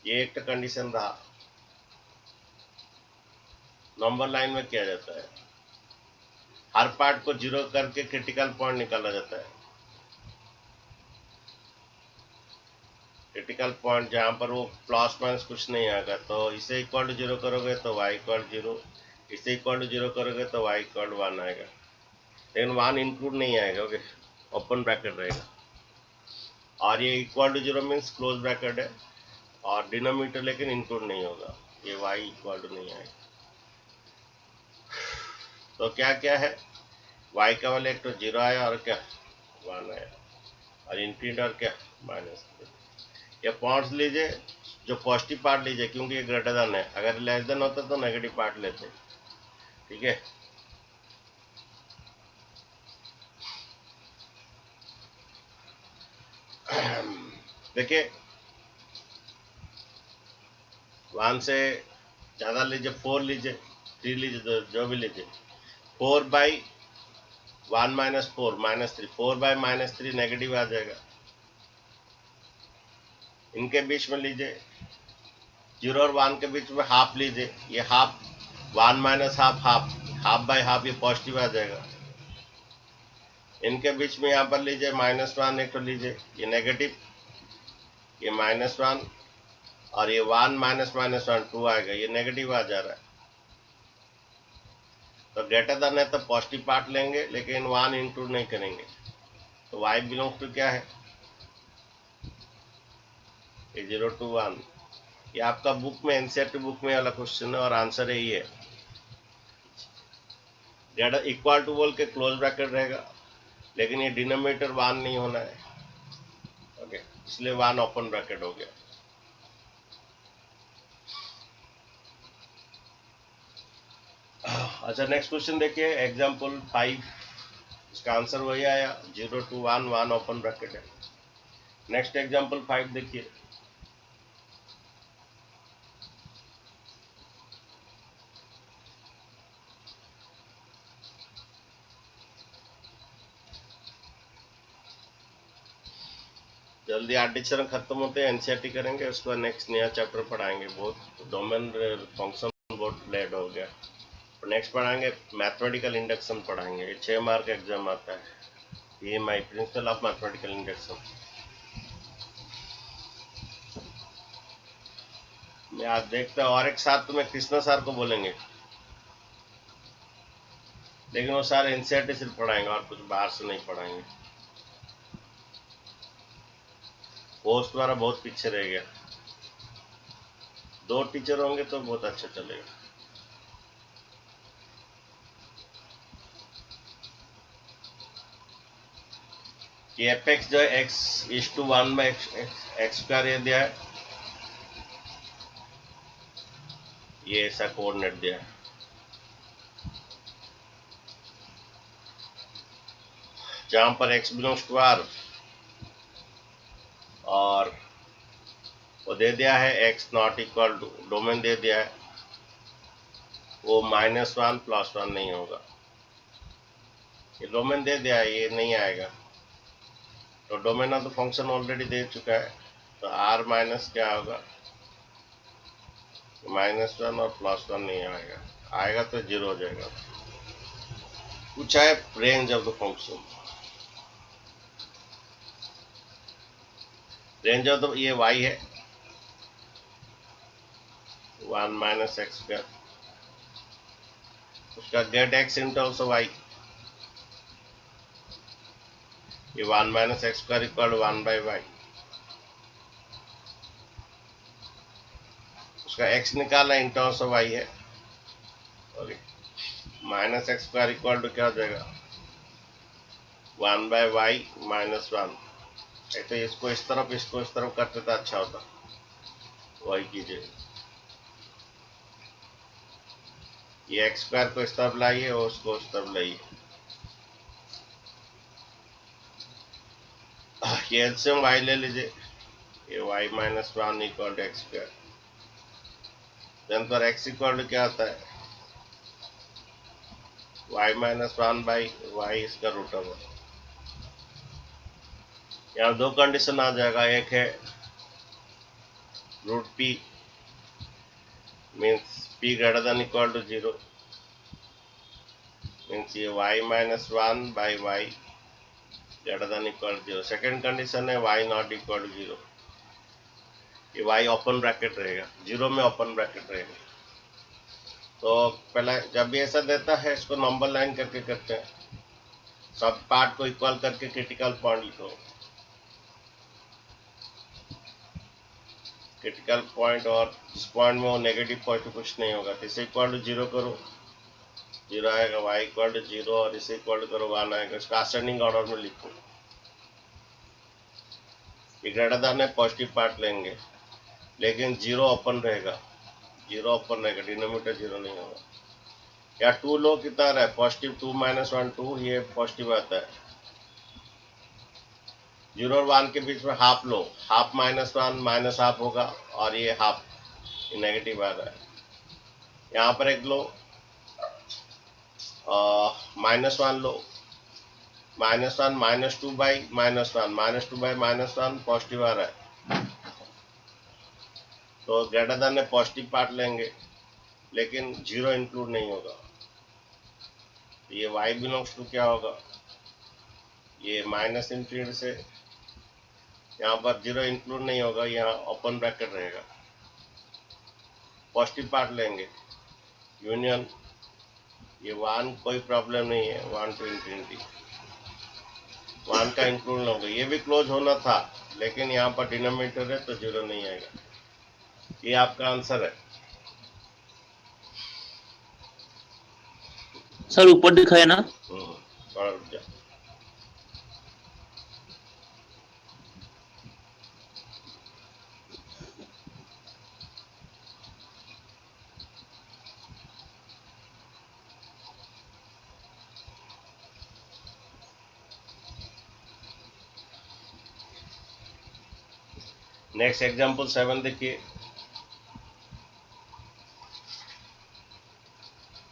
ये एक कंडीशन रहा, नंबर लाइन में किया जाता है। हर पार्ट को 0 करके क्रिटिकल पॉइंट निकाला जाता है। क्रिटिकल पॉइंट जहाँ पर वो प्लस माइनस कुछ नहीं आएगा, तो इसे इक्वल टू 0 करोगे तो y इक्वल 0, इसे इक्वल टू 0 करोगे तो y इक्वल 1 आएगा। लेकिन 1 इंक्लूड नहीं आएगा, ओके, ओपन ब्रैकेट रहेगा। और ये equal to 0 means close bracket है, और डिनोमिनेटर लेकिन इंक्लूड नहीं होगा, ये y इक्वल टू नहीं आएगा। तो क्या क्या है, y का वैल्यू एक तो 0 आया और क्या 1 आया, और इनफिनिटी और क्या -3। ये पॉइंट्स लीजिए, जो पॉजिटिव पार्ट लीजिए क्योंकि ये ग्रेटर देन है, अगर लेस देन होता तो नेगेटिव पार्ट लेते। ठीक है, देखिए 1 से ज़्यादा लीजिए, 4 लीजिए, 3 लीजिए, जो भी लीजिए। 4 बाई 1 माइनस 4 -3, 4 बाई -3 नेगेटिव आ जाएगा। इनके बीच में लीजिए 0 और 1 के बीच में हाफ लीजिए, ये half 1 minus half, half by half, ये पॉजिटिव आ जाएगा। इनके बीच में यहाँ पर लीजिए -1 एक तो लीजिए, ये नेगेटिव, ये -1, और ये 1 -1 2 आएगा, ये नेगेटिव आ जा रहा है। तो ग्रेटर देन है तो पॉजिटिव पार्ट लेंगे, लेकिन 1 इंक्लूड नहीं करेंगे। तो y बिलोंग्स टू क्या है, ये 0 to 1। ये आपका बुक में, एनसीईआरटी बुक में वाला क्वेश्चन है और आंसर यही है। ग्रेटर इक्वल टू बोल के क्लोज ब्रैकेट रहेगा, लेकिन ये डिनोमिनेटर 1 नहीं होना है। ओके, इसलिए 1 ओपन ब्रैकेट हो गया। अच्छा, नेक्स्ट क्वेश्चन देखिए, एग्जाम्पल 5। इसका आंसर वही आया, 0 to 1, 1 ओपन ब्रैकेट है। नेक्स्ट एग्जाम्पल 5 देखिए, जल्दी एडिशन खत्म होते हैं, एनसीईआरटी करेंगे, उसके बाद नेक्स्ट नया चैप्टर पढ़ाएंगे। बहुत डोमेन फंक्शन बहुत लेट हो गया। नेक्स्ट पढ़ाएंगे मैथमेटिकल इंडक्शन पढ़ाएंगे, 6 मार्क एग्जाम आता है। ये माई प्रिंसिपल ऑफ मैथमेटिकल इंडक्शन। मैं आज देखता हूँ, और एक साथ तो मैं कृष्णा सर को बोलेंगे, लेकिन वो सारे एनसीईआरटी सिर्फ पढ़ाएंगे और कुछ बाहर से नहीं पढ़ाएंगे। कोर्स द्वारा बहुत पीछे रह गया। 2 टीचर होंगे तो बहुत अच्छा चलेगा। ये एफ एक्स जो है x is to 1 by x square ये दिया है, ये ऐसा कोऑर्डिनेट दिया है। जहां पर x बिलोंग्स टू r और वो दे दिया है x not equal to, domain दे दिया है, वो -1 +1 नहीं होगा। ये डोमेन दे दिया है, ये नहीं आएगा। तो domain of the function already दे चुका है, तो r माइनस क्या होगा, -1 और +1 नहीं आएगा, आएगा तो 0 हो जाएगा। पूछा है range of the function, range of the, ये y है 1 माइनस एक्स स्क्वायर, उसका get x in terms of y, ये 1 minus x square equal 1 by y. उसका x निकाला इन टर्म्स ऑफ y है, okay, minus x square equal to क्या हो जाएगा 1 बाई वाई -1। तो इसको इस तरफ करते तो अच्छा होता, वही कीजिए। ये एक्स स्क्वायर को इस तरफ लाइए और उसको उस तरफ लाइए। ये एलसीएम y ले लीजिए, ये y -1 equal to x square. Then पर x इक्वल टू क्या आता है y -1 बाई वाई इसका रूट ओवर। यहाँ 2 कंडीशन आ जाएगा, एक है root p means p greater than equal to 0, means ये y -1 by y greater than equal to 0। Second condition है y नॉट इक्वल टू 0, ये y ओपन ब्रैकेट रहेगा, 0 में ओपन ब्रैकेट रहेगा। तो पहले जब भी ऐसा देता है, इसको नंबर लाइन करके करते हैं, सब पार्ट को इक्वल करके क्रिटिकल पॉइंट लिखो। क्रिटिकल पॉइंट, और इस पॉइंट में वो नेगेटिव पॉजिटिव कुछ नहीं होगा, तो इसे इक्वल टू 0 करो, जीरो आएगा, y इक्वल टू जीरो और इसे इक्वल करो 1 आएगा। इसका असेंडिंग ऑर्डर में लिखो। ये ग्रेटर देन है, पॉजिटिव पार्ट लेंगे, लेकिन जीरो ओपन रहेगा, जीरो ओपन रहेगा, डिनोमिनेटर जीरो नहीं होगा। या 2 लो कितना रहा है, पॉजिटिव 2 माइनस 1 2, ये पॉजिटिव आता है। 0 और 1 के बीच में हाफ लो, हाफ माइनस 1 माइनस हाफ होगा और ये हाफ नेगेटिव आ रहा है। यहाँ पर एक लो, -1 लो, -1 -2 बाई -1, -2 बाई -1 पॉजिटिव आ रहा है। तो ग्रेटर देन में पॉजिटिव पार्ट लेंगे, लेकिन जीरो इंक्लूड नहीं होगा। ये y बिलोंग्स टू क्या होगा, ये माइनस इंफिनिटी से, यहाँ पर जीरो इंक्लूड नहीं होगा, यहाँ ओपन ब्रैकेट रहेगा। पॉजिटिव पार्ट लेंगे, यूनियन, ये 1 कोई प्रॉब्लम नहीं है, 1 टू इंफिनिटी, 1 का इंक्लूड नहीं होगा। ये भी क्लोज होना था, लेकिन यहाँ पर डिनोमिनेटर है तो जीरो नहीं आएगा। ये आपका आंसर है। सर ऊपर दिखाया ना। थोड़ा रुक जा। नेक्स्ट एग्जांपल 7 देखिए।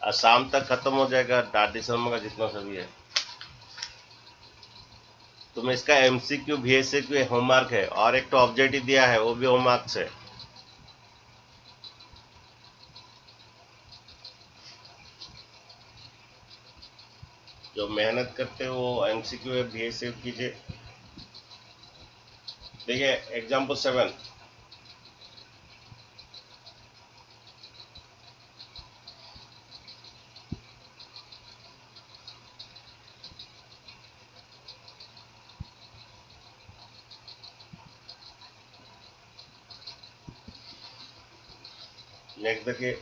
आज शाम तक खत्म हो जाएगा दादी शर्मा का जितना सभी है। तुम्हें इसका एमसीक्यू VSQ होमवर्क है, और एक तो ऑब्जेक्टिव दिया है, वो भी होमवर्क से। जो मेहनत करते हो वो एमसीक्यू VSQ कीजिए। देखिए एग्जांपल 7, नेक्स्ट देखिए।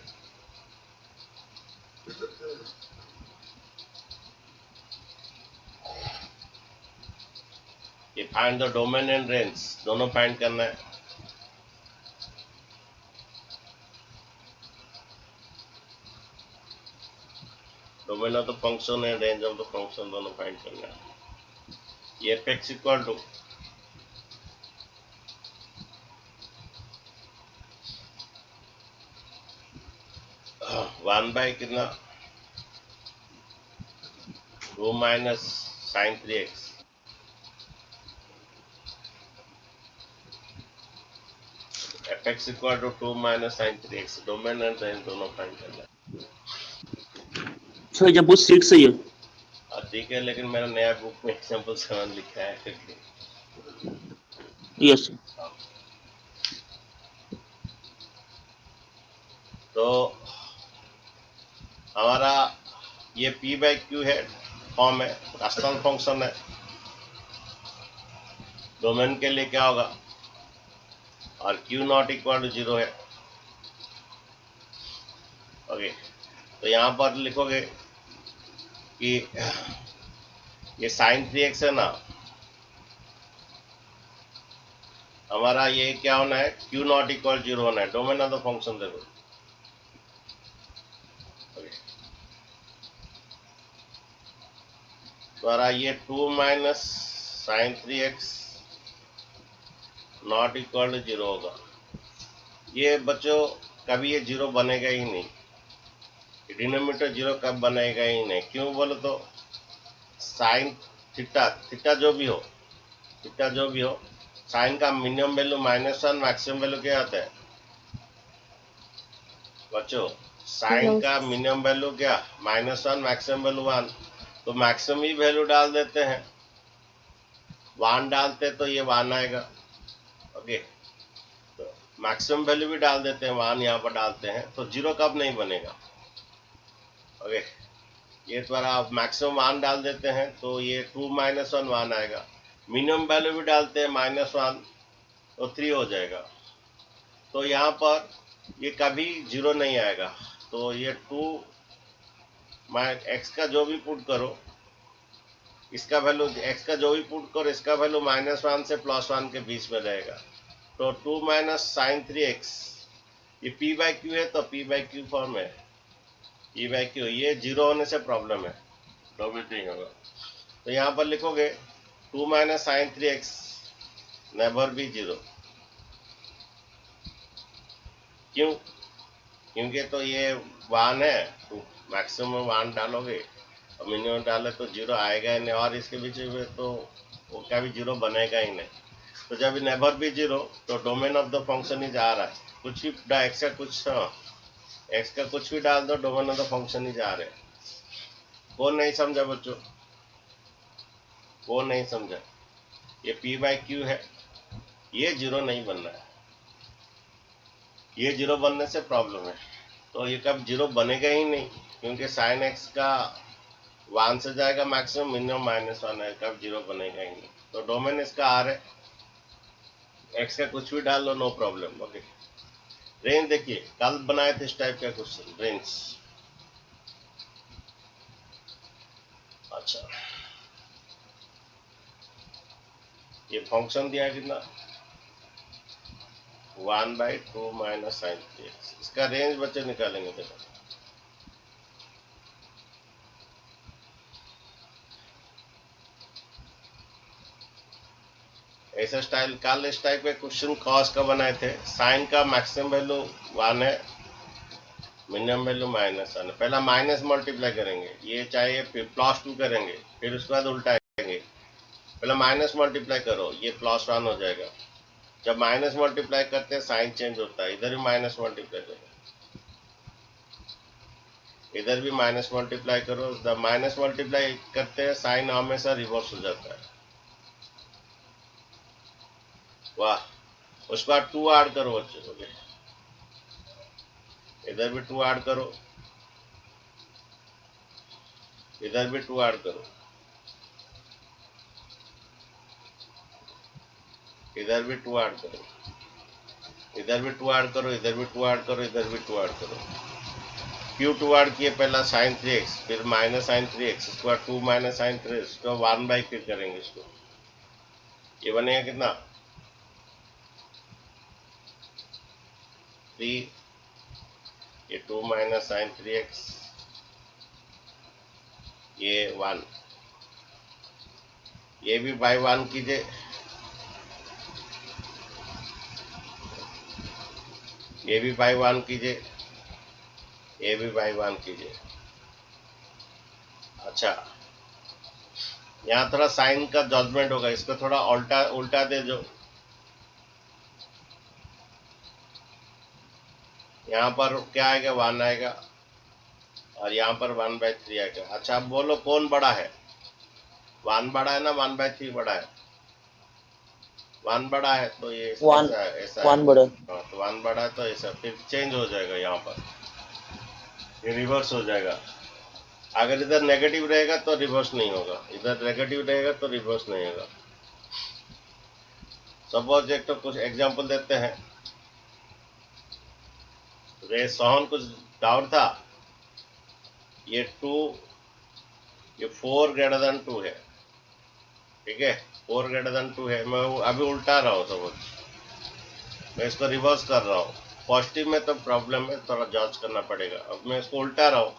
ये find the domain and range, दोनों फाइंड करना है। Domain of the function and range of the function दोनों फाइंड करना है। ये f(x) इक्वल टू 1 बाई कितना, 2 minus sine 3x, f(x) equal to 2 minus sine 3x। Domain and range दोनों find करना है। सर एग्जाम्पल 6 है ये। ठीक है, लेकिन मैंने नया बुक में एग्जांपल 7 लिखा है। यस। तो हमारा ये p बाई क्यू है, फॉर्म है, रास्टल फंक्शन है। डोमेन के लिए क्या होगा, और q नॉट इक्वल टू 0 है। ओके, तो यहाँ पर लिखोगे कि ये साइन 3x है ना, हमारा ये क्या होना है, q नॉट इक्वल 0 होना है। डोमेन ऑफ द फंक्शन देखो, द्वारा ये 2 minus sine 3x not equal to 0 होगा। ये बच्चों कभी ये 0 बनेगा ही नहीं, डिनोमिनेटर 0 कब बनेगा ही नहीं। क्यों बोलो तो साइन थीटा, थीटा जो भी हो, थीटा जो भी हो, साइन का मिनिमम वैल्यू -1, मैक्सिमम वैल्यू क्या आता है बच्चों, साइन का मिनिमम वैल्यू क्या, -1, मैक्सिमम वैल्यू 1। तो मैक्सिमम ही वैल्यू डाल देते हैं, 1 डालते तो ये 1 आएगा। ओके, तो मैक्सिमम वैल्यू भी डाल देते हैं, 1 यहाँ पर डालते हैं, तो 0 कब नहीं बनेगा। ओके, ये द्वारा आप मैक्सिमम 1 डाल देते हैं तो ये 2 माइनस 1 1 आएगा। मिनिमम वैल्यू भी डालते हैं -1 तो 3 हो जाएगा। तो यहाँ पर ये कभी 0 नहीं आएगा। तो ये 2 एक्स का जो भी पुट करो, इसका वैल्यू एक्स का जो भी पुट करो, इसका वैल्यू -1 से +1 के बीच में रहेगा। तो 2 माइनस साइन 3x, ये p बाई क्यू है तो p बाई क्यू फॉर्म है, p बाई क्यू, ये 0 होने से प्रॉब्लम है, डोमिनेट नहीं होगा। तो यहाँ पर लिखोगे 2 minus sine 3x never be 0। क्यों? क्योंकि तो ये 1 है, तो मैक्सिमम 1 डालोगे और मिनिमम डाले तो 0 आएगा ही नहीं, और इसके बीच में तो वो क्या भी 0 बनेगा ही नहीं। तो जब नेवर बी 0 तो domain of the function is आ रहा है, कुछ भी एक्स का कुछ भी डाल दो, domain of the function is आ रहे हैं। कौन नहीं समझा बच्चों? कौन नहीं समझा? ये p बाई क्यू है, ये 0 नहीं बन रहा है, ये 0 बनने से प्रॉब्लम है। तो ये कब 0 बनेगा ही नहीं, क्योंकि साइन एक्स का 1 से जाएगा मैक्सिमम, मिनिमम -1 है, कब 0 बनेगा ही नहीं। तो डोमेन इसका आर है, एक्स का कुछ भी डाल लो, नो प्रॉब्लम। ओके, रेंज देखिए, कल बनाए थे इस टाइप का क्वेश्चन, रेंज। अच्छा, ये फंक्शन दिया है कितना, 1/2 माइनस साइन 3x, इसका रेंज बच्चे निकालेंगे। देखो ऐसा स्टाइल, कल इस टाइप के क्वेश्चन कॉस का बनाए थे। साइन का मैक्सिमम वैल्यू 1 है, मिनिमम वैल्यू -1 है। पहला माइनस मल्टीप्लाई करेंगे, ये चाहे फिर +2 करेंगे, फिर उसके बाद उल्टाएंगे। पहला माइनस मल्टीप्लाई करो, ये +1 हो जाएगा। जब माइनस मल्टीप्लाई करते हैं साइन चेंज होता है, इधर भी माइनस मल्टीप्लाई करो, इधर भी माइनस मल्टीप्लाई करो। जब माइनस मल्टीप्लाई करते हैं साइन हमेशा रिवर्स हो जाता है। वाह, उसके बाद 2 ऐड करो बच्चे, ओके, इधर भी 2 ऐड करो, इधर भी 2 ऐड करो, इधर भी 2 ऐड करो, इधर भी 2 ऐड करो, इधर भी 2 ऐड करो, इधर भी 2 ऐड करो। क्यों 2 ऐड किए? पहला साइन 3x, फिर माइनस साइन 3x, इसके बाद 2 माइनस साइन 3x, इसको 1 फिर करेंगे इसको, ये बनेगा कितना 3, ये 2 माइनस साइन 3x, ये 1, ये भी बाई 1 कीजिए, ये भी बाई 1 कीजिए, ये भी बाई 1 कीजिए। अच्छा, यहाँ थोड़ा साइन का जजमेंट होगा, इसको थोड़ा उल्टा उल्टा दे दो। यहाँ पर क्या आएगा, 1 आएगा, और यहाँ पर 1/3 आएगा। अच्छा, अब बोलो कौन बड़ा है, 1 बड़ा है ना 1/3 बड़ा है? 1 बड़ा है, तो ये ऐसा है, ऐसा 1 बड़ा। हाँ, तो 1 बड़ा है तो ऐसा, फिर चेंज हो जाएगा, यहाँ पर ये रिवर्स हो जाएगा। अगर इधर नेगेटिव रहेगा तो रिवर्स नहीं होगा, इधर नेगेटिव रहेगा तो रिवर्स नहीं होगा। सपोज एक तो कुछ एग्जांपल देते हैं। रे सोहन कुछ डाउट था, ये 4 ग्रेटर देन 2 है, ठीक है, 4 ग्रेटर देन 2 है। मैं अभी उल्टा रहा हूँ, सपोज मैं इसको रिवर्स कर रहा हूँ। पॉजिटिव में तो प्रॉब्लम है, थोड़ा जांच करना पड़ेगा। अब मैं इसको उल्टा रहा हूँ,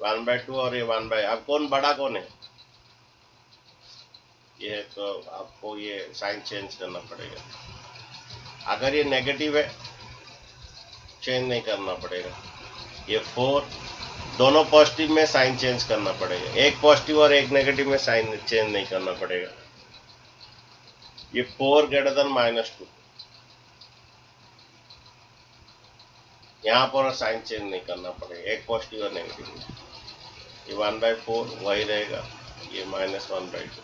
1/2 और ये 1/, अब कौन बड़ा कौन है, ये है, तो आपको ये साइन चेंज करना पड़ेगा। अगर ये नेगेटिव है चेंज नहीं करना पड़ेगा। ये 4 दोनों पॉजिटिव में साइन चेंज करना पड़ेगा, एक पॉजिटिव और एक नेगेटिव में साइन चेंज नहीं करना पड़ेगा। ये 4 ग्रेटर देन -2, यहाँ पर साइन चेंज नहीं करना पड़ेगा, एक पॉजिटिव और नेगेटिव में। ये 1/4 वही रहेगा, ये -1/2,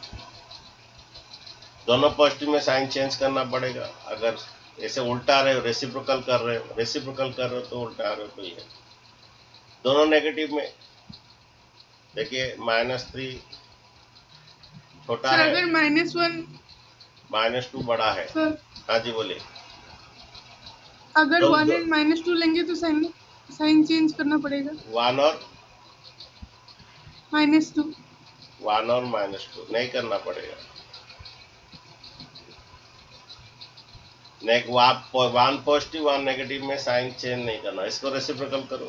दोनों पॉजिटिव में साइन चेंज करना पड़ेगा। अगर ऐसे उल्टा रहे हो, रेसिप्रोकल कर रहे हो तो उल्टा रहे हो तो ये दोनों नेगेटिव में। देखिए -3 छोटा सर है, अगर -1 -2 बड़ा है। सर हाँ जी बोलिए। अगर दो- 1 दो- एंड -2 लेंगे तो साइन चेंज करना पड़ेगा। 1 और -2. 1 और -2 नहीं करना पड़ेगा। वन पॉजिटिव 1 नेगेटिव में साइन चेंज नहीं करना। इसको रेसिप्रोकल करो,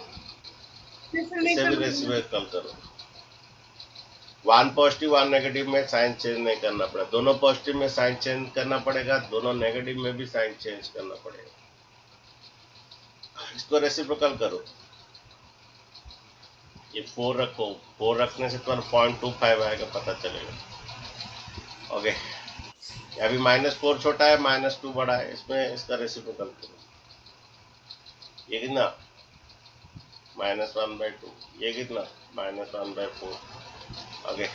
इसे भी रेसिप्रोकल करो। 1 पॉजिटिव 1 नेगेटिव में साइन चेंज नहीं करना पड़ेगा। दोनों पॉजिटिव में साइन चेंज करना पड़ेगा, दोनों नेगेटिव में भी साइन चेंज करना पड़ेगा। इसको रेसिप्रोकल करो। ये 4 रखो, 4 रखने से तुम्हारा 0.25 आएगा, पता चलेगा। ओके, अभी -4 छोटा है, -2 बड़ा है, इसमें इसका रेसिप्रोकल करो। ये कितना? -1/2। ये कितना? -1/4। ओके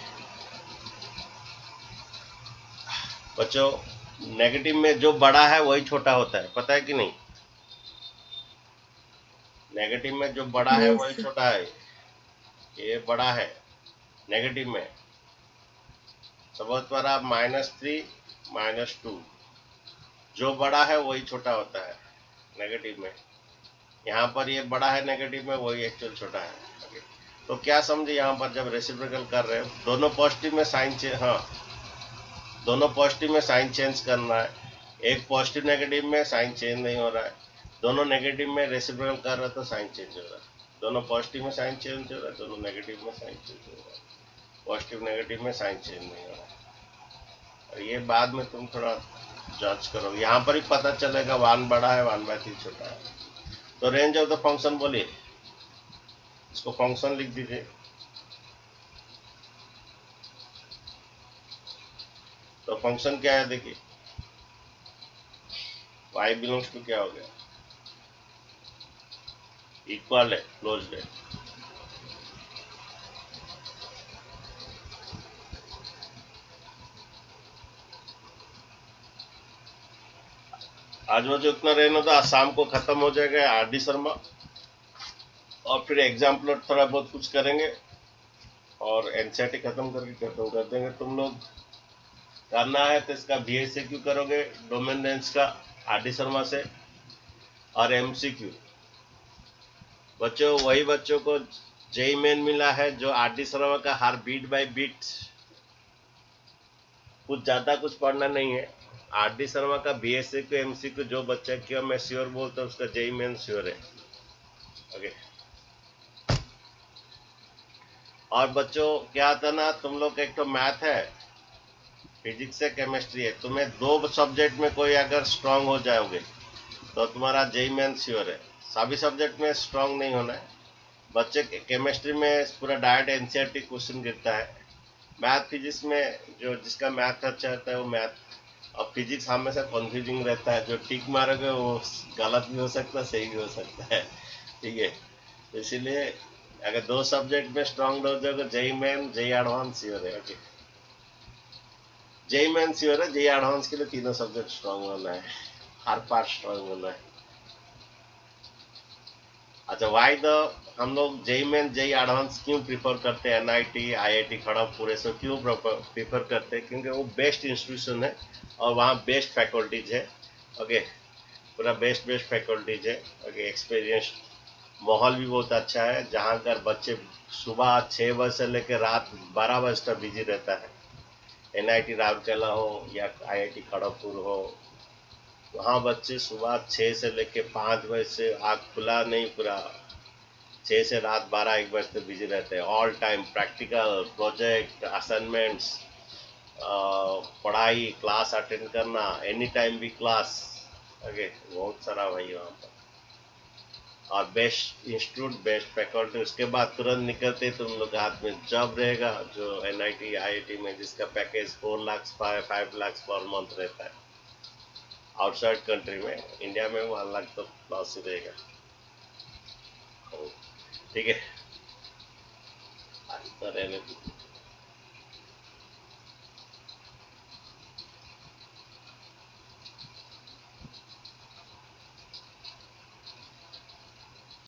बच्चों, नेगेटिव में जो बड़ा है वही छोटा होता है, पता है कि नहीं? नेगेटिव में जो बड़ा है Yes, वही sir. छोटा है। ये बड़ा है नेगेटिव में। सपोज तुम्हारा -3 -2, जो बड़ा है वही छोटा होता है नेगेटिव में। यहाँ पर ये बड़ा है नेगेटिव में, वही एक्चुअल छोटा है। ओके, तो क्या समझे यहाँ पर जब रेसिप्रोकल कर रहे हो, दोनों पॉजिटिव में साइन चेंज, हाँ दोनों पॉजिटिव में साइन चेंज करना है। एक पॉजिटिव नेगेटिव में साइन चेंज नहीं हो रहा है, दोनों नेगेटिव में रेसिप्रोकल कर रहे हो तो साइन चेंज हो रहा है। दोनों पॉजिटिव में साइन चेंज हो रहा है, दोनों नेगेटिव में साइन चेंज हो रहा है। पॉजिटिव नेगेटिव में साइन चेंज नहीं हो रहा है। और ये बाद में तुम थोड़ा जांच करोगे, यहाँ पर ही पता चलेगा 1 बड़ा है 1/3 छोटा है। तो रेंज ऑफ द फंक्शन बोलिए, इसको फंक्शन लिख दीजिए। तो फंक्शन क्या है देखिए, y बिलोंग्स टू क्या हो गया, इक्वल है, क्लोज्ड है। आज वो जो इतना रहना था, शाम को खत्म हो जाएगा RD शर्मा, और फिर एग्जाम्पल थोड़ा बहुत कुछ करेंगे और NCERT खत्म करके खत्म कर देंगे। तुम लोग करना है तो इसका BSQ करोगे, डोमेन रेंज का RD शर्मा से, और MCQ। बच्चों वही बच्चों को जेई मेन मिला है जो RD शर्मा का हर बीट बाय बीट, कुछ ज्यादा कुछ पढ़ना नहीं है। RD शर्मा का BSQ MCQ जो बच्चा किया मैं श्योर बोलता हूँ, उसका जेई मेन श्योर है। ओके, और बच्चों क्या था ना, तुम लोग का एक तो मैथ है, फिजिक्स है, केमिस्ट्री है। तुम्हें 2 सब्जेक्ट में कोई अगर स्ट्रांग हो जाओगे तो तुम्हारा जेई मेन श्योर है। सभी सब्जेक्ट में स्ट्रांग नहीं होना है। बच्चे केमिस्ट्री में पूरा डायरेक्ट NCERT क्वेश्चन गिरता है। मैथ फिजिक्स में जो जिसका मैथ अच्छा रहता है वो मैथ, और फिजिक्स हमेशा कंफ्यूजिंग रहता है। जो टिक मारोगे वो गलत भी हो सकता है, सही भी हो सकता है। ठीक है, इसीलिए अगर 2 सब्जेक्ट में स्ट्रांग हो जाओगे, JEE Main JEE Advance sure है। ओके, जेई मेन श्योर है, जेई एडवांस के लिए तीनों सब्जेक्ट स्ट्रांग होना है, हर पार्ट स्ट्रांग होना है। अच्छा, वाई द हम लोग जेई मेन जेई एडवांस क्यों प्रीफर करते हैं? NIT IIT खड़गपुर ऐसे क्यों प्रीफर करते हैं? क्योंकि वो बेस्ट इंस्टीट्यूशन है और वहाँ बेस्ट फैकल्टीज है। ओके, पूरा बेस्ट फैकल्टीज है। ओके, एक्सपीरियंस, माहौल भी बहुत अच्छा है, जहाँ कर बच्चे सुबह 6 बजे से लेकर रात 12 बजे तक बिजी रहता है। NIT राउरकेला हो या IIT खड़गपुर हो, वहाँ बच्चे सुबह 6 से लेकर 5 बजे से, आग खुला नहीं पूरा 6 से रात 12-1 बजे तक बिजी रहते हैं। All time practical, project, assignments, पढ़ाई, क्लास अटेंड करना, एनी टाइम भी क्लास। ओके, बहुत सारा भाई वहाँ पर, और बेस्ट इंस्टीट्यूट, बेस्ट फैकल्टी। उसके बाद तुरंत निकलते तुम लोग हाथ में जॉब रहेगा, जो NIT IIT में जिसका package 4 lakh 5 lakh per month रहता है। आउटसाइड कंट्री में, इंडिया में 1 लाख तो प्लस ही रहेगा। ठीक है, तो रहने दो।